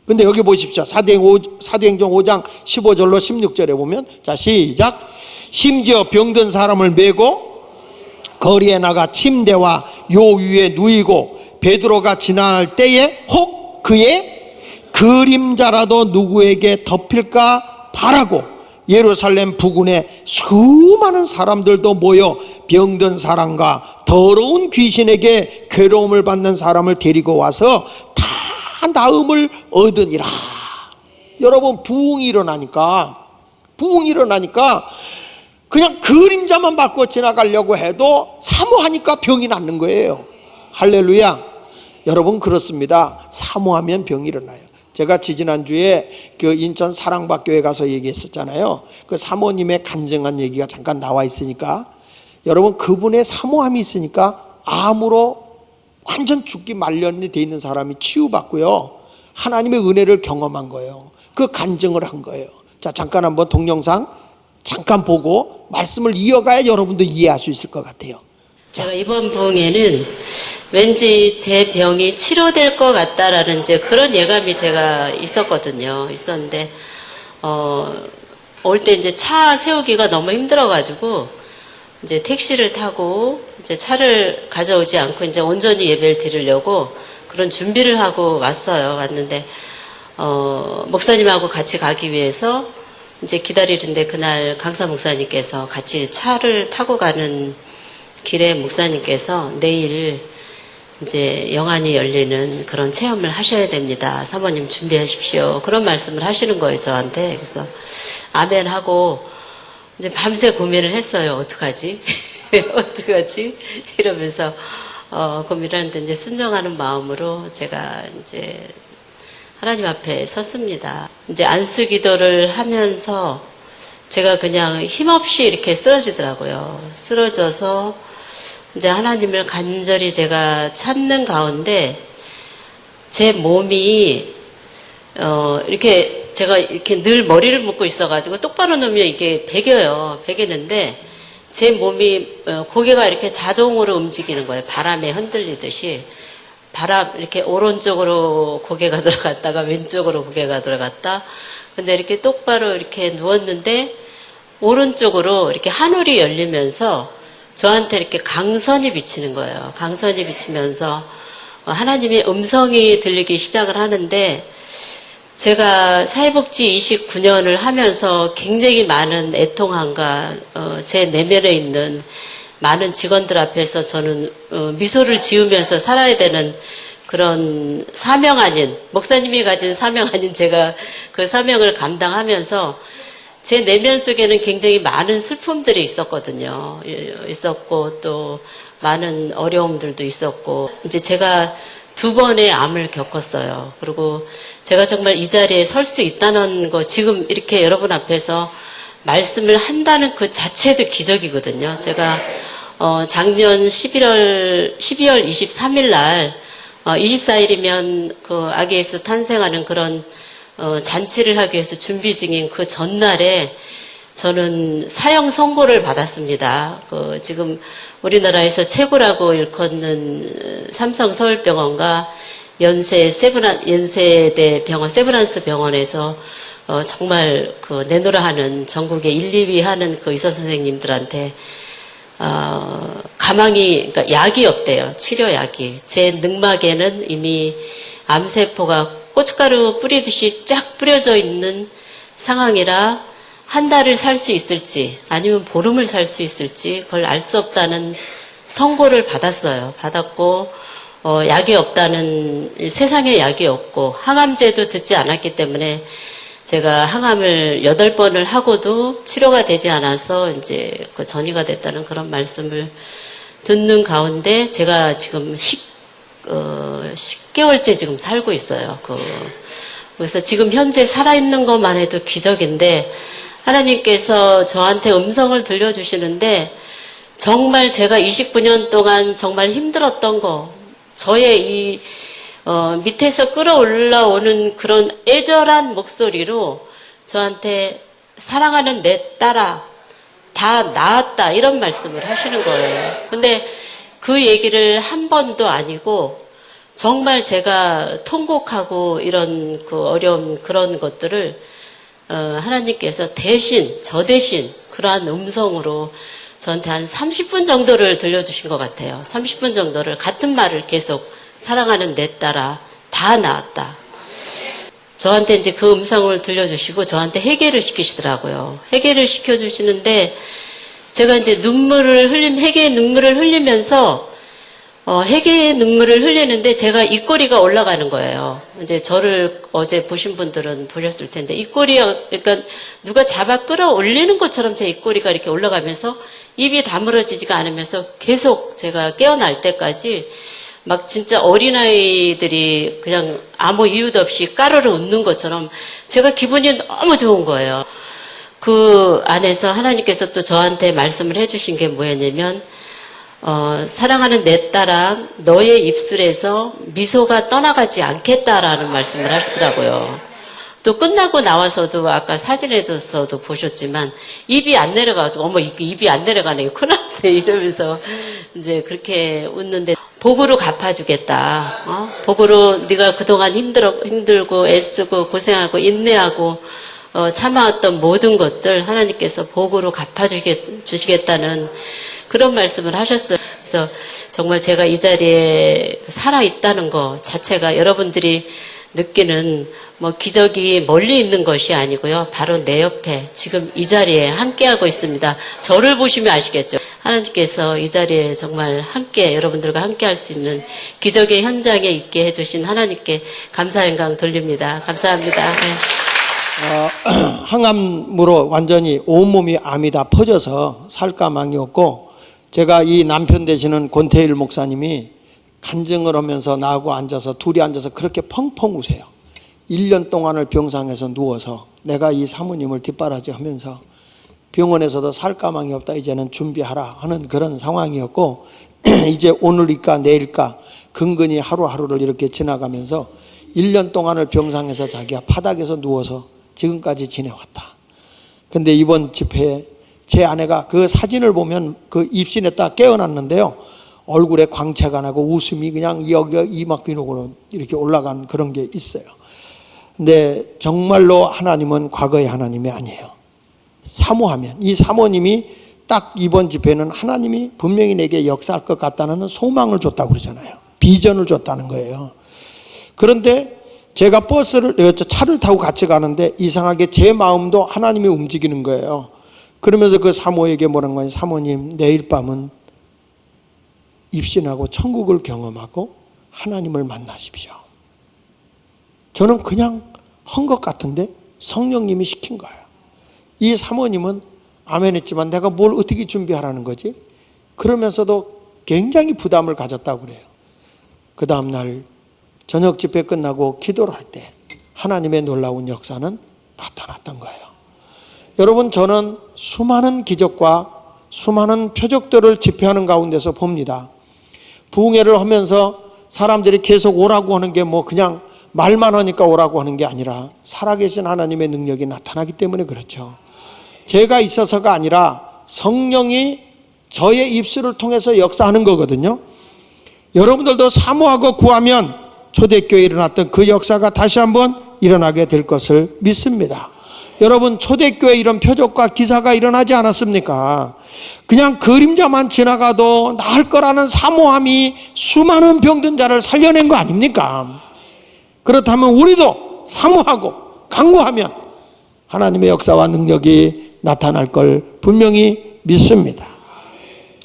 S2: 근데 여기 보십시오. 사도행전 5장 15절로 16절에 보면, 자 시작. 심지어 병든 사람을 메고 거리에 나가 침대와 요 위에 누이고 베드로가 지날 때에 혹 그의 그림자라도 누구에게 덮일까 바라고 예루살렘 부근에 수많은 사람들도 모여 병든 사람과 더러운 귀신에게 괴로움을 받는 사람을 데리고 와서 다 나음을 얻으니라. 여러분, 부흥이 일어나니까 그냥 그림자만 받고 지나가려고 해도 사모하니까 병이 낫는 거예요. 할렐루야. 여러분, 그렇습니다. 사모하면 병이 일어나요. 제가 지지난주에 그 인천 사랑박교회 가서 얘기했었잖아요. 그 사모님의 간증한 얘기가 잠깐 나와 있으니까, 여러분, 그분의 사모함이 있으니까 암으로 완전 죽기 말년이 돼 있는 사람이 치유받고요, 하나님의 은혜를 경험한 거예요. 그 간증을 한 거예요. 자, 잠깐 한번 동영상 잠깐 보고 말씀을 이어가야 여러분도 이해할 수 있을 것 같아요.
S3: 제가 이번 부흥에는 왠지 제 병이 치료될 것 같다라는 이제 그런 예감이 제가 있었는데, 올 때 이제 차 세우기가 너무 힘들어가지고, 이제 택시를 타고, 이제 차를 가져오지 않고 이제 온전히 예배를 드리려고 그런 준비를 하고 왔는데, 목사님하고 같이 가기 위해서 이제 기다리는데, 그날 강사 목사님께서 같이 차를 타고 가는 길에 목사님께서 내일 이제 영안이 열리는 그런 체험을 하셔야 됩니다. 사모님 준비하십시오. 그런 말씀을 하시는 거예요, 저한테. 그래서 아멘 하고 이제 밤새 고민을 했어요. 어떡하지? 어떡하지? 이러면서 고민을 하는데, 이제 순종하는 마음으로 제가 이제 하나님 앞에 섰습니다. 이제 안수 기도를 하면서 제가 그냥 힘없이 이렇게 쓰러지더라고요. 쓰러져서 이제 하나님을 간절히 제가 찾는 가운데 제 몸이 이렇게 제가 이렇게 늘 머리를 묶고 있어가지고 똑바로 놓으면 이게 베기는데 제 몸이 고개가 이렇게 자동으로 움직이는 거예요. 바람에 흔들리듯이. 이렇게 오른쪽으로 고개가 들어갔다가 왼쪽으로 고개가 들어갔다. 근데 이렇게 똑바로 이렇게 누웠는데 오른쪽으로 이렇게 하늘이 열리면서 저한테 이렇게 강선이 비치는 거예요. 강선이 비치면서 하나님의 음성이 들리기 시작을 하는데, 제가 사회복지 29년을 하면서 굉장히 많은 애통함과 제 내면에 있는 많은 직원들 앞에서 저는 미소를 지으면서 살아야 되는 그런 사명 아닌, 목사님이 가진 사명 아닌 제가 그 사명을 감당하면서 제 내면 속에는 굉장히 많은 슬픔들이 있었거든요. 있었고 또 많은 어려움들도 있었고, 이제 제가 2번의 암을 겪었어요. 그리고 제가 정말 이 자리에 설 수 있다는 거, 지금 이렇게 여러분 앞에서 말씀을 한다는 그 자체도 기적이거든요. 제가 작년 12월 23일 날 24일이면 그 아기 예수 탄생하는 그런 잔치를 하기 위해서 준비 중인 그 전날에 저는 사형 선고를 받았습니다. 지금 우리나라에서 최고라고 일컫는 삼성 서울병원과 연세대 병원, 세브란스 병원에서 정말 내노라 하는 전국에 1, 2위 하는 그 의사 선생님들한테 가망이, 그러니까 약이 없대요. 치료약이. 제 늑막에는 이미 암세포가 고춧가루 뿌리듯이 쫙 뿌려져 있는 상황이라 한 달을 살 수 있을지 아니면 보름을 살 수 있을지 그걸 알 수 없다는 선고를 받았어요. 받았고 약이 없다는, 세상에 약이 없고 항암제도 듣지 않았기 때문에 제가 항암을 8번을 하고도 치료가 되지 않아서 이제 그 전이가 됐다는 그런 말씀을 듣는 가운데 제가 지금 10개월째 지금 살고 있어요. 그래서 지금 현재 살아있는 것만 해도 기적인데, 하나님께서 저한테 음성을 들려주시는데, 정말 제가 29년 동안 정말 힘들었던 거, 저의 이 밑에서 끌어올라오는 그런 애절한 목소리로 저한테 사랑하는 내 딸아, 다 나았다, 이런 말씀을 하시는 거예요. 근데 그 얘기를 한 번도 아니고 정말 제가 통곡하고 이런 그 어려운 그런 것들을 하나님께서 대신, 저 대신 그러한 음성으로 저한테 한 30분 정도를 들려주신 것 같아요. 30분 정도를 같은 말을 계속, 사랑하는 내 딸아, 다 나았다. 저한테 이제 그 음성을 들려주시고 저한테 회개를 시키시더라고요. 회개를 시켜주시는데 제가 이제 회개의 눈물을 흘리면서 회개의 눈물을 흘리는데 제가 입꼬리가 올라가는 거예요. 이제 저를 어제 보신 분들은 보셨을 텐데, 입꼬리가, 그러니까 누가 잡아 끌어올리는 것처럼 제 입꼬리가 이렇게 올라가면서 입이 다물어지지가 않으면서 계속 제가 깨어날 때까지 막 진짜 어린아이들이 그냥 아무 이유도 없이 까르르 웃는 것처럼 제가 기분이 너무 좋은 거예요. 그 안에서 하나님께서 또 저한테 말씀을 해주신 게 뭐였냐면, 사랑하는 내 딸아, 너의 입술에서 미소가 떠나가지 않겠다라는 말씀을 하시더라고요. 또 끝나고 나와서도 아까 사진에서도 보셨지만 입이 안 내려가지고 어머 입이 안 내려가네, 큰일 났네 이러면서 이제 그렇게 웃는데, 복으로 갚아주겠다. 복으로 네가 그동안 힘들고 애쓰고 고생하고 인내하고 참아왔던 모든 것들 하나님께서 복으로 갚아주시겠다는 그런 말씀을 하셨어요. 그래서 정말 제가 이 자리에 살아있다는 것 자체가 여러분들이 느끼는 기적이 멀리 있는 것이 아니고요. 바로 내 옆에 지금 이 자리에 함께하고 있습니다. 저를 보시면 아시겠죠. 하나님께서 이 자리에 정말 함께, 여러분들과 함께 할 수 있는 기적의 현장에 있게 해주신 하나님께 감사 영광 돌립니다. 감사합니다. 네.
S2: 항암으로 완전히 온몸이 암이 다 퍼져서 살까망이었고, 제가 이 남편 되시는 권태일 목사님이 간증을 하면서 나하고 앉아서 둘이 앉아서 그렇게 펑펑 우세요. 1년 동안을 병상에서 누워서 내가 이 사모님을 뒷바라지 하면서 병원에서도 살까망이 없다, 이제는 준비하라 하는 그런 상황이었고, 이제 오늘일까 내일까 근근히 하루하루를 이렇게 지나가면서 1년 동안을 병상에서 자기가 바닥에서 누워서 지금까지 지내왔다. 근데 이번 집회에 제 아내가 그 사진을 보면 그 입신에 딱 깨어났는데요, 얼굴에 광채가 나고 웃음이 그냥 여기 이마귀로 이렇게 올라간 그런 게 있어요. 근데 정말로 하나님은 과거의 하나님이 아니에요. 사모하면, 이 사모님이 딱 이번 집회는 하나님이 분명히 내게 역사할 것 같다는 소망을 줬다고 그러잖아요. 비전을 줬다는 거예요. 그런데 제가 차를 타고 같이 가는데 이상하게 제 마음도 하나님이 움직이는 거예요. 그러면서 그 사모에게 뭐라는 거예요? 사모님, 내일 밤은 입신하고 천국을 경험하고 하나님을 만나십시오. 저는 그냥 한 것 같은데 성령님이 시킨 거예요. 이 사모님은 아멘 했지만 내가 뭘 어떻게 준비하라는 거지? 그러면서도 굉장히 부담을 가졌다고 그래요. 그 다음날 저녁 집회 끝나고 기도를 할 때 하나님의 놀라운 역사는 나타났던 거예요. 여러분, 저는 수많은 기적과 수많은 표적들을 집회하는 가운데서 봅니다. 부흥회를 하면서 사람들이 계속 오라고 하는 게 뭐 그냥 말만 하니까 오라고 하는 게 아니라 살아계신 하나님의 능력이 나타나기 때문에 그렇죠. 제가 있어서가 아니라 성령이 저의 입술을 통해서 역사하는 거거든요. 여러분들도 사모하고 구하면 초대교회에 일어났던 그 역사가 다시 한번 일어나게 될 것을 믿습니다. 여러분, 초대교회 이런 표적과 기사가 일어나지 않았습니까? 그냥 그림자만 지나가도 나을 거라는 사모함이 수많은 병든 자를 살려낸 거 아닙니까? 그렇다면 우리도 사모하고 간구하면 하나님의 역사와 능력이 나타날 걸 분명히 믿습니다.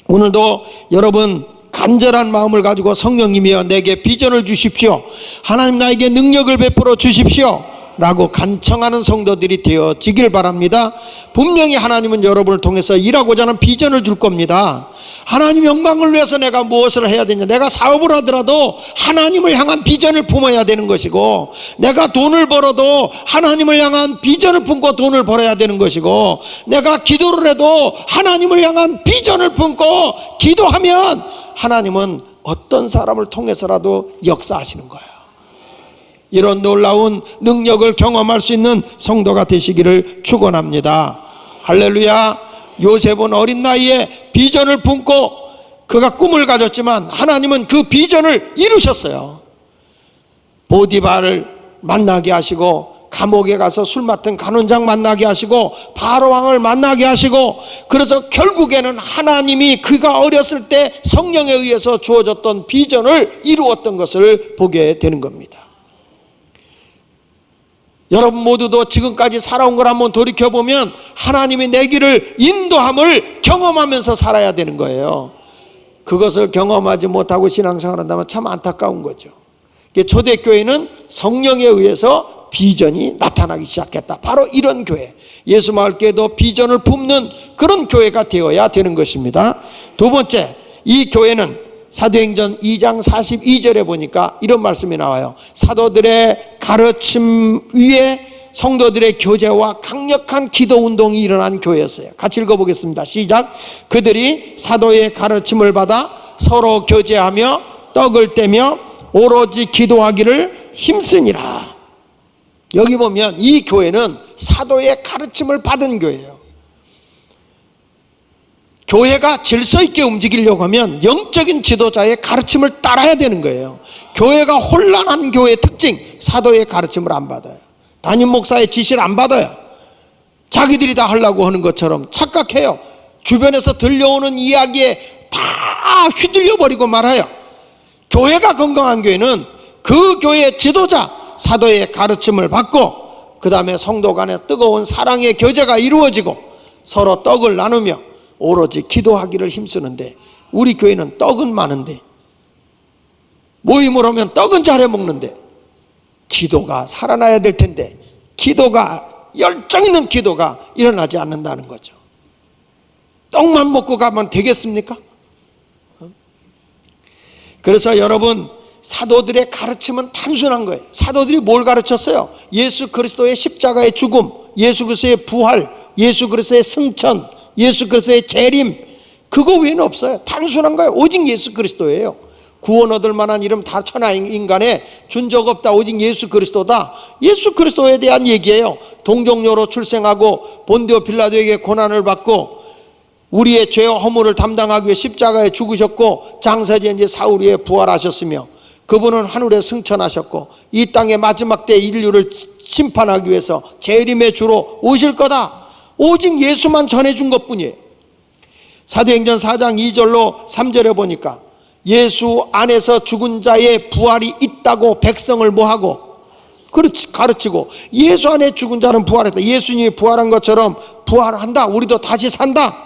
S2: 오늘도 여러분 간절한 마음을 가지고 성령님이여 내게 비전을 주십시오. 하나님 나에게 능력을 베풀어 주십시오. 라고 간청하는 성도들이 되어지길 바랍니다. 분명히 하나님은 여러분을 통해서 일하고자 하는 비전을 줄 겁니다. 하나님 영광을 위해서 내가 무엇을 해야 되냐, 내가 사업을 하더라도 하나님을 향한 비전을 품어야 되는 것이고, 내가 돈을 벌어도 하나님을 향한 비전을 품고 돈을 벌어야 되는 것이고, 내가 기도를 해도 하나님을 향한 비전을 품고 기도하면 하나님은 어떤 사람을 통해서라도 역사하시는 거예요. 이런 놀라운 능력을 경험할 수 있는 성도가 되시기를 축원합니다. 할렐루야. 요셉은 어린 나이에 비전을 품고 그가 꿈을 가졌지만 하나님은 그 비전을 이루셨어요. 보디발을 만나게 하시고, 감옥에 가서 술 맡은 간원장 만나게 하시고, 바로왕을 만나게 하시고, 그래서 결국에는 하나님이 그가 어렸을 때 성령에 의해서 주어졌던 비전을 이루었던 것을 보게 되는 겁니다. 여러분 모두도 지금까지 살아온 걸 한번 돌이켜보면 하나님이 내 길을 인도함을 경험하면서 살아야 되는 거예요. 그것을 경험하지 못하고 신앙생활을 한다면 참 안타까운 거죠. 초대교회는 성령에 의해서 비전이 나타나기 시작했다. 바로 이런 교회, 예수마을교회도 비전을 품는 그런 교회가 되어야 되는 것입니다. 두 번째, 이 교회는 사도행전 2장 42절에 보니까 이런 말씀이 나와요. 사도들의 가르침 위에 성도들의 교제와 강력한 기도 운동이 일어난 교회였어요. 같이 읽어보겠습니다. 시작. 그들이 사도의 가르침을 받아 서로 교제하며 떡을 떼며 오로지 기도하기를 힘쓰니라. 여기 보면 이 교회는 사도의 가르침을 받은 교회예요. 교회가 질서 있게 움직이려고 하면 영적인 지도자의 가르침을 따라야 되는 거예요. 교회가 혼란한 교회의 특징, 사도의 가르침을 안 받아요. 담임 목사의 지시를 안 받아요. 자기들이 다 하려고 하는 것처럼 착각해요. 주변에서 들려오는 이야기에 다 휘둘려 버리고 말아요. 교회가 건강한 교회는 그 교회의 지도자, 사도의 가르침을 받고, 그 다음에 성도 간에 뜨거운 사랑의 교제가 이루어지고 서로 떡을 나누며 오로지 기도하기를 힘쓰는데, 우리 교회는 떡은 많은데, 모임을 하면 떡은 잘해 먹는데 기도가 살아나야 될 텐데, 기도가, 열정 있는 기도가 일어나지 않는다는 거죠. 떡만 먹고 가면 되겠습니까? 그래서 여러분, 사도들의 가르침은 단순한 거예요. 사도들이 뭘 가르쳤어요? 예수 그리스도의 십자가의 죽음, 예수 그리스도의 부활, 예수 그리스도의 승천, 예수 그리스도의 재림, 그거 외에는 없어요. 단순한 거예요. 오직 예수 그리스도예요. 구원 얻을 만한 이름 다 천하 인간에 준 적 없다. 오직 예수 그리스도다. 예수 그리스도에 대한 얘기예요. 동정녀로 출생하고 본디오 빌라도에게 고난을 받고 우리의 죄와 허물을 담당하기 위해 십자가에 죽으셨고, 장사제 이제 사울 위에 부활하셨으며, 그분은 하늘에 승천하셨고 이 땅의 마지막 때 인류를 심판하기 위해서 재림의 주로 오실 거다. 오직 예수만 전해준 것뿐이에요. 사도행전 4장 2절로 3절에 보니까 예수 안에서 죽은 자의 부활이 있다고 백성을 뭐하고 그렇지, 가르치고 예수 안에 죽은 자는 부활했다. 예수님이 부활한 것처럼 부활한다. 우리도 다시 산다.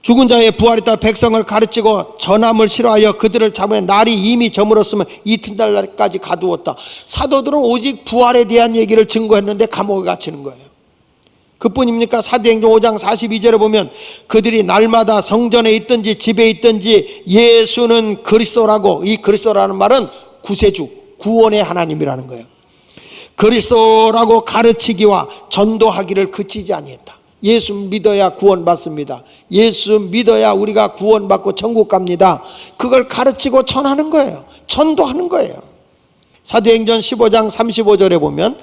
S2: 죽은 자의 부활했다. 백성을 가르치고 전함을 싫어하여 그들을 잡으면 날이 이미 저물었으면 이튿날까지 가두었다. 사도들은 오직 부활에 대한 얘기를 증거했는데 감옥에 갇히는 거예요. 그뿐입니까? 사도행전 5장 42절에 보면 그들이 날마다 성전에 있든지 집에 있든지 예수는 그리스도라고, 이 그리스도라는 말은 구세주, 구원의 하나님이라는 거예요. 그리스도라고 가르치기와 전도하기를 그치지 아니했다. 예수 믿어야 구원받습니다. 예수 믿어야 우리가 구원받고 천국 갑니다. 그걸 가르치고 전하는 거예요. 전도하는 거예요. 사도행전 15장 35절에 보면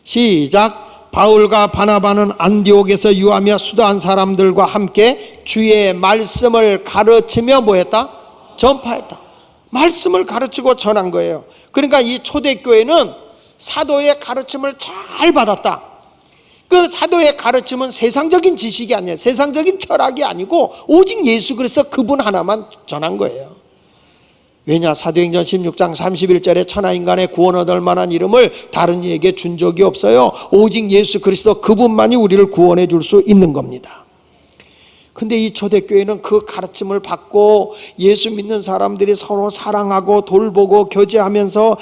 S2: 시작. 바울과 바나바는 안디옥에서 유하며 수도한 사람들과 함께 주의 말씀을 가르치며 뭐했다? 전파했다. 말씀을 가르치고 전한 거예요. 그러니까 이 초대교회는 사도의 가르침을 잘 받았다. 그 사도의 가르침은 세상적인 지식이 아니에요. 세상적인 철학이 아니고 오직 예수 그리스도 그분 하나만 전한 거예요. 왜냐? 사도행전 16장 31절에 천하인간의 구원 얻을 만한 이름을 다른 이에게 준 적이 없어요. 오직 예수 그리스도 그분만이 우리를 구원해 줄 수 있는 겁니다. 근데 이 초대교회는 그 가르침을 받고 예수 믿는 사람들이 서로 사랑하고 돌보고 교제하면서 막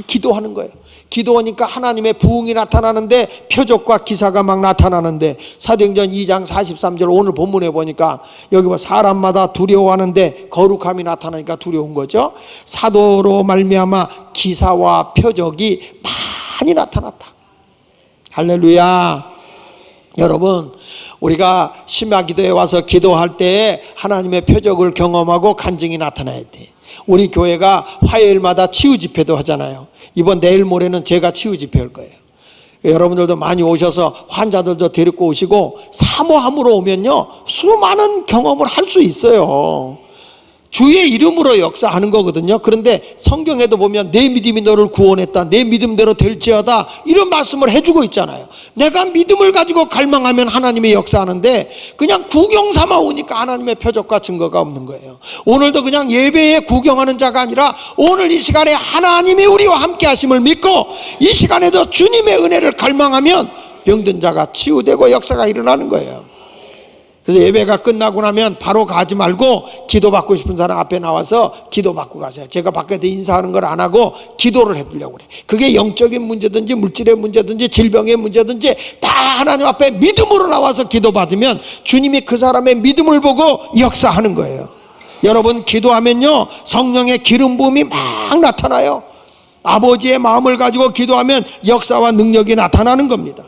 S2: 기도하는 거예요. 기도하니까 하나님의 부흥이 나타나는데 표적과 기사가 막 나타나는데 사도행전 2장 43절 오늘 본문에 보니까 여기 뭐 사람마다 두려워하는데 거룩함이 나타나니까 두려운 거죠. 사도로 말미암아 기사와 표적이 많이 나타났다. 할렐루야. 여러분, 우리가 심야기도에 와서 기도할 때 하나님의 표적을 경험하고 간증이 나타나야 돼. 우리 교회가 화요일마다 치유집회도 하잖아요. 이번 내일 모레는 제가 치유집회 할 거예요. 여러분들도 많이 오셔서 환자들도 데리고 오시고 사모함으로 오면요 수많은 경험을 할 수 있어요. 주의 이름으로 역사하는 거거든요. 그런데 성경에도 보면 내 믿음이 너를 구원했다, 내 믿음대로 될지어다, 이런 말씀을 해주고 있잖아요. 내가 믿음을 가지고 갈망하면 하나님의 역사하는데 그냥 구경 삼아 오니까 하나님의 표적과 증거가 없는 거예요. 오늘도 그냥 예배에 구경하는 자가 아니라 오늘 이 시간에 하나님이 우리와 함께 하심을 믿고 이 시간에도 주님의 은혜를 갈망하면 병든 자가 치유되고 역사가 일어나는 거예요. 그래서 예배가 끝나고 나면 바로 가지 말고 기도받고 싶은 사람 앞에 나와서 기도받고 가세요. 제가 밖에서 인사하는 걸 안 하고 기도를 해주려고 그래요. 그게 영적인 문제든지 물질의 문제든지 질병의 문제든지 다 하나님 앞에 믿음으로 나와서 기도받으면 주님이 그 사람의 믿음을 보고 역사하는 거예요. 여러분, 기도하면요 성령의 기름 부음이 막 나타나요. 아버지의 마음을 가지고 기도하면 역사와 능력이 나타나는 겁니다.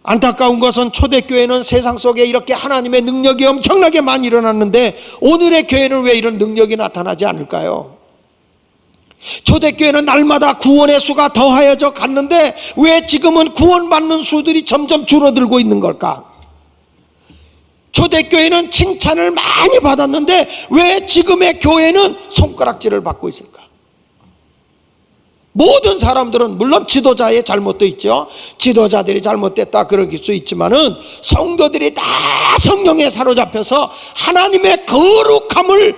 S2: 안타까운 것은 초대교회는 세상 속에 이렇게 하나님의 능력이 엄청나게 많이 일어났는데 오늘의 교회는 왜 이런 능력이 나타나지 않을까요? 초대교회는 날마다 구원의 수가 더하여져 갔는데 왜 지금은 구원받는 수들이 점점 줄어들고 있는 걸까? 초대교회는 칭찬을 많이 받았는데 왜 지금의 교회는 손가락질을 받고 있을까? 모든 사람들은 물론 지도자의 잘못도 있죠. 지도자들이 잘못됐다 그럴 수 있지만은 성도들이 다 성령에 사로잡혀서 하나님의 거룩함을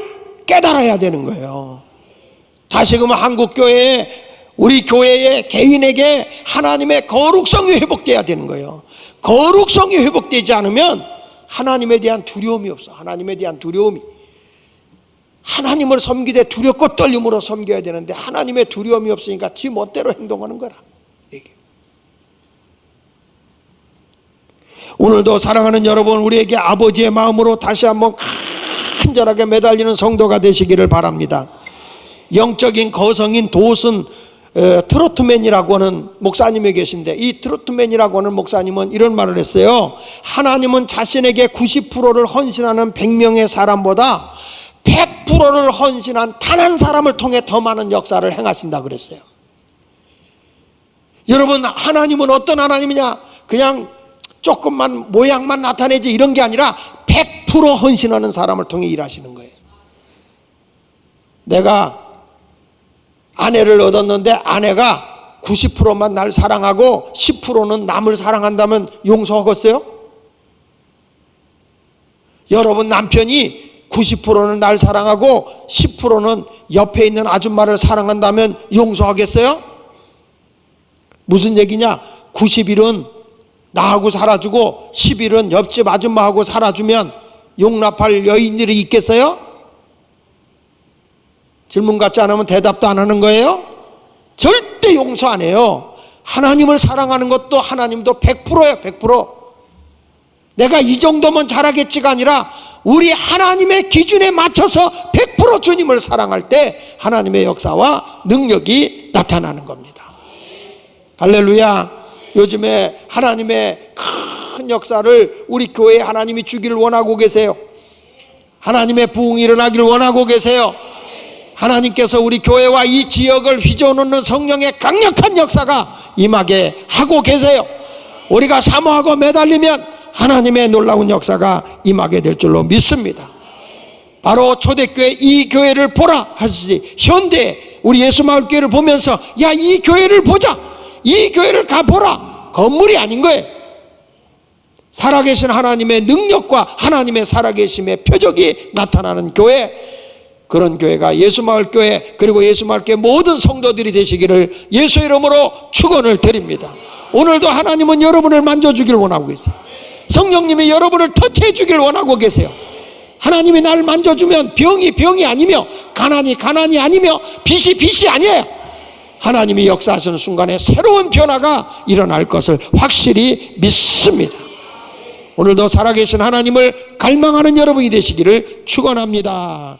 S2: 깨달아야 되는 거예요. 다시금 한국교회에 우리 교회의 개인에게 하나님의 거룩성이 회복돼야 되는 거예요. 거룩성이 회복되지 않으면 하나님에 대한 두려움이 없어. 하나님에 대한 두려움이, 하나님을 섬기되 두렵고 떨림으로 섬겨야 되는데 하나님의 두려움이 없으니까 지 멋대로 행동하는 거라. 오늘도 사랑하는 여러분, 우리에게 아버지의 마음으로 다시 한번 간절하게 매달리는 성도가 되시기를 바랍니다. 영적인 거성인 도슨 트로트맨이라고 하는 목사님이 계신데, 이 트로트맨이라고 하는 목사님은 이런 말을 했어요. 하나님은 자신에게 90%를 헌신하는 100명의 사람보다 100%를 헌신한 단 한 사람을 통해 더 많은 역사를 행하신다 그랬어요. 여러분, 하나님은 어떤 하나님이냐? 그냥 조금만 모양만 나타내지 이런 게 아니라 100% 헌신하는 사람을 통해 일하시는 거예요. 내가 아내를 얻었는데 아내가 90%만 날 사랑하고 10%는 남을 사랑한다면 용서하겠어요? 여러분, 남편이 90%는 날 사랑하고 10%는 옆에 있는 아줌마를 사랑한다면 용서하겠어요? 무슨 얘기냐? 90일은 나하고 살아주고 10일은 옆집 아줌마하고 살아주면 용납할 여인들이 있겠어요? 질문 같지 않으면 대답도 안 하는 거예요? 절대 용서 안 해요. 하나님을 사랑하는 것도 하나님도 100%예요. 100%. 내가 이 정도면 잘하겠지가 아니라 우리 하나님의 기준에 맞춰서 100% 주님을 사랑할 때 하나님의 역사와 능력이 나타나는 겁니다. 할렐루야. 요즘에 하나님의 큰 역사를 우리 교회에 하나님이 주기를 원하고 계세요. 하나님의 부흥이 일어나길 원하고 계세요. 하나님께서 우리 교회와 이 지역을 휘저어놓는 성령의 강력한 역사가 임하게 하고 계세요. 우리가 사모하고 매달리면 하나님의 놀라운 역사가 임하게 될 줄로 믿습니다. 바로 초대교회 이 교회를 보라 하시지, 현대 우리 예수마을교회를 보면서 야, 이 교회를 보자, 이 교회를 가보라. 건물이 아닌 거예요. 살아계신 하나님의 능력과 하나님의 살아계심의 표적이 나타나는 교회, 그런 교회가 예수마을교회, 그리고 예수마을교회 모든 성도들이 되시기를 예수 이름으로 축원을 드립니다. 오늘도 하나님은 여러분을 만져주길 원하고 계세요. 성령님이 여러분을 터치해 주길 원하고 계세요. 하나님이 나를 만져주면 병이 병이 아니며 가난이 가난이 아니며 빚이 빚이 아니에요. 하나님이 역사하시는 순간에 새로운 변화가 일어날 것을 확실히 믿습니다. 오늘도 살아계신 하나님을 갈망하는 여러분이 되시기를 축원합니다.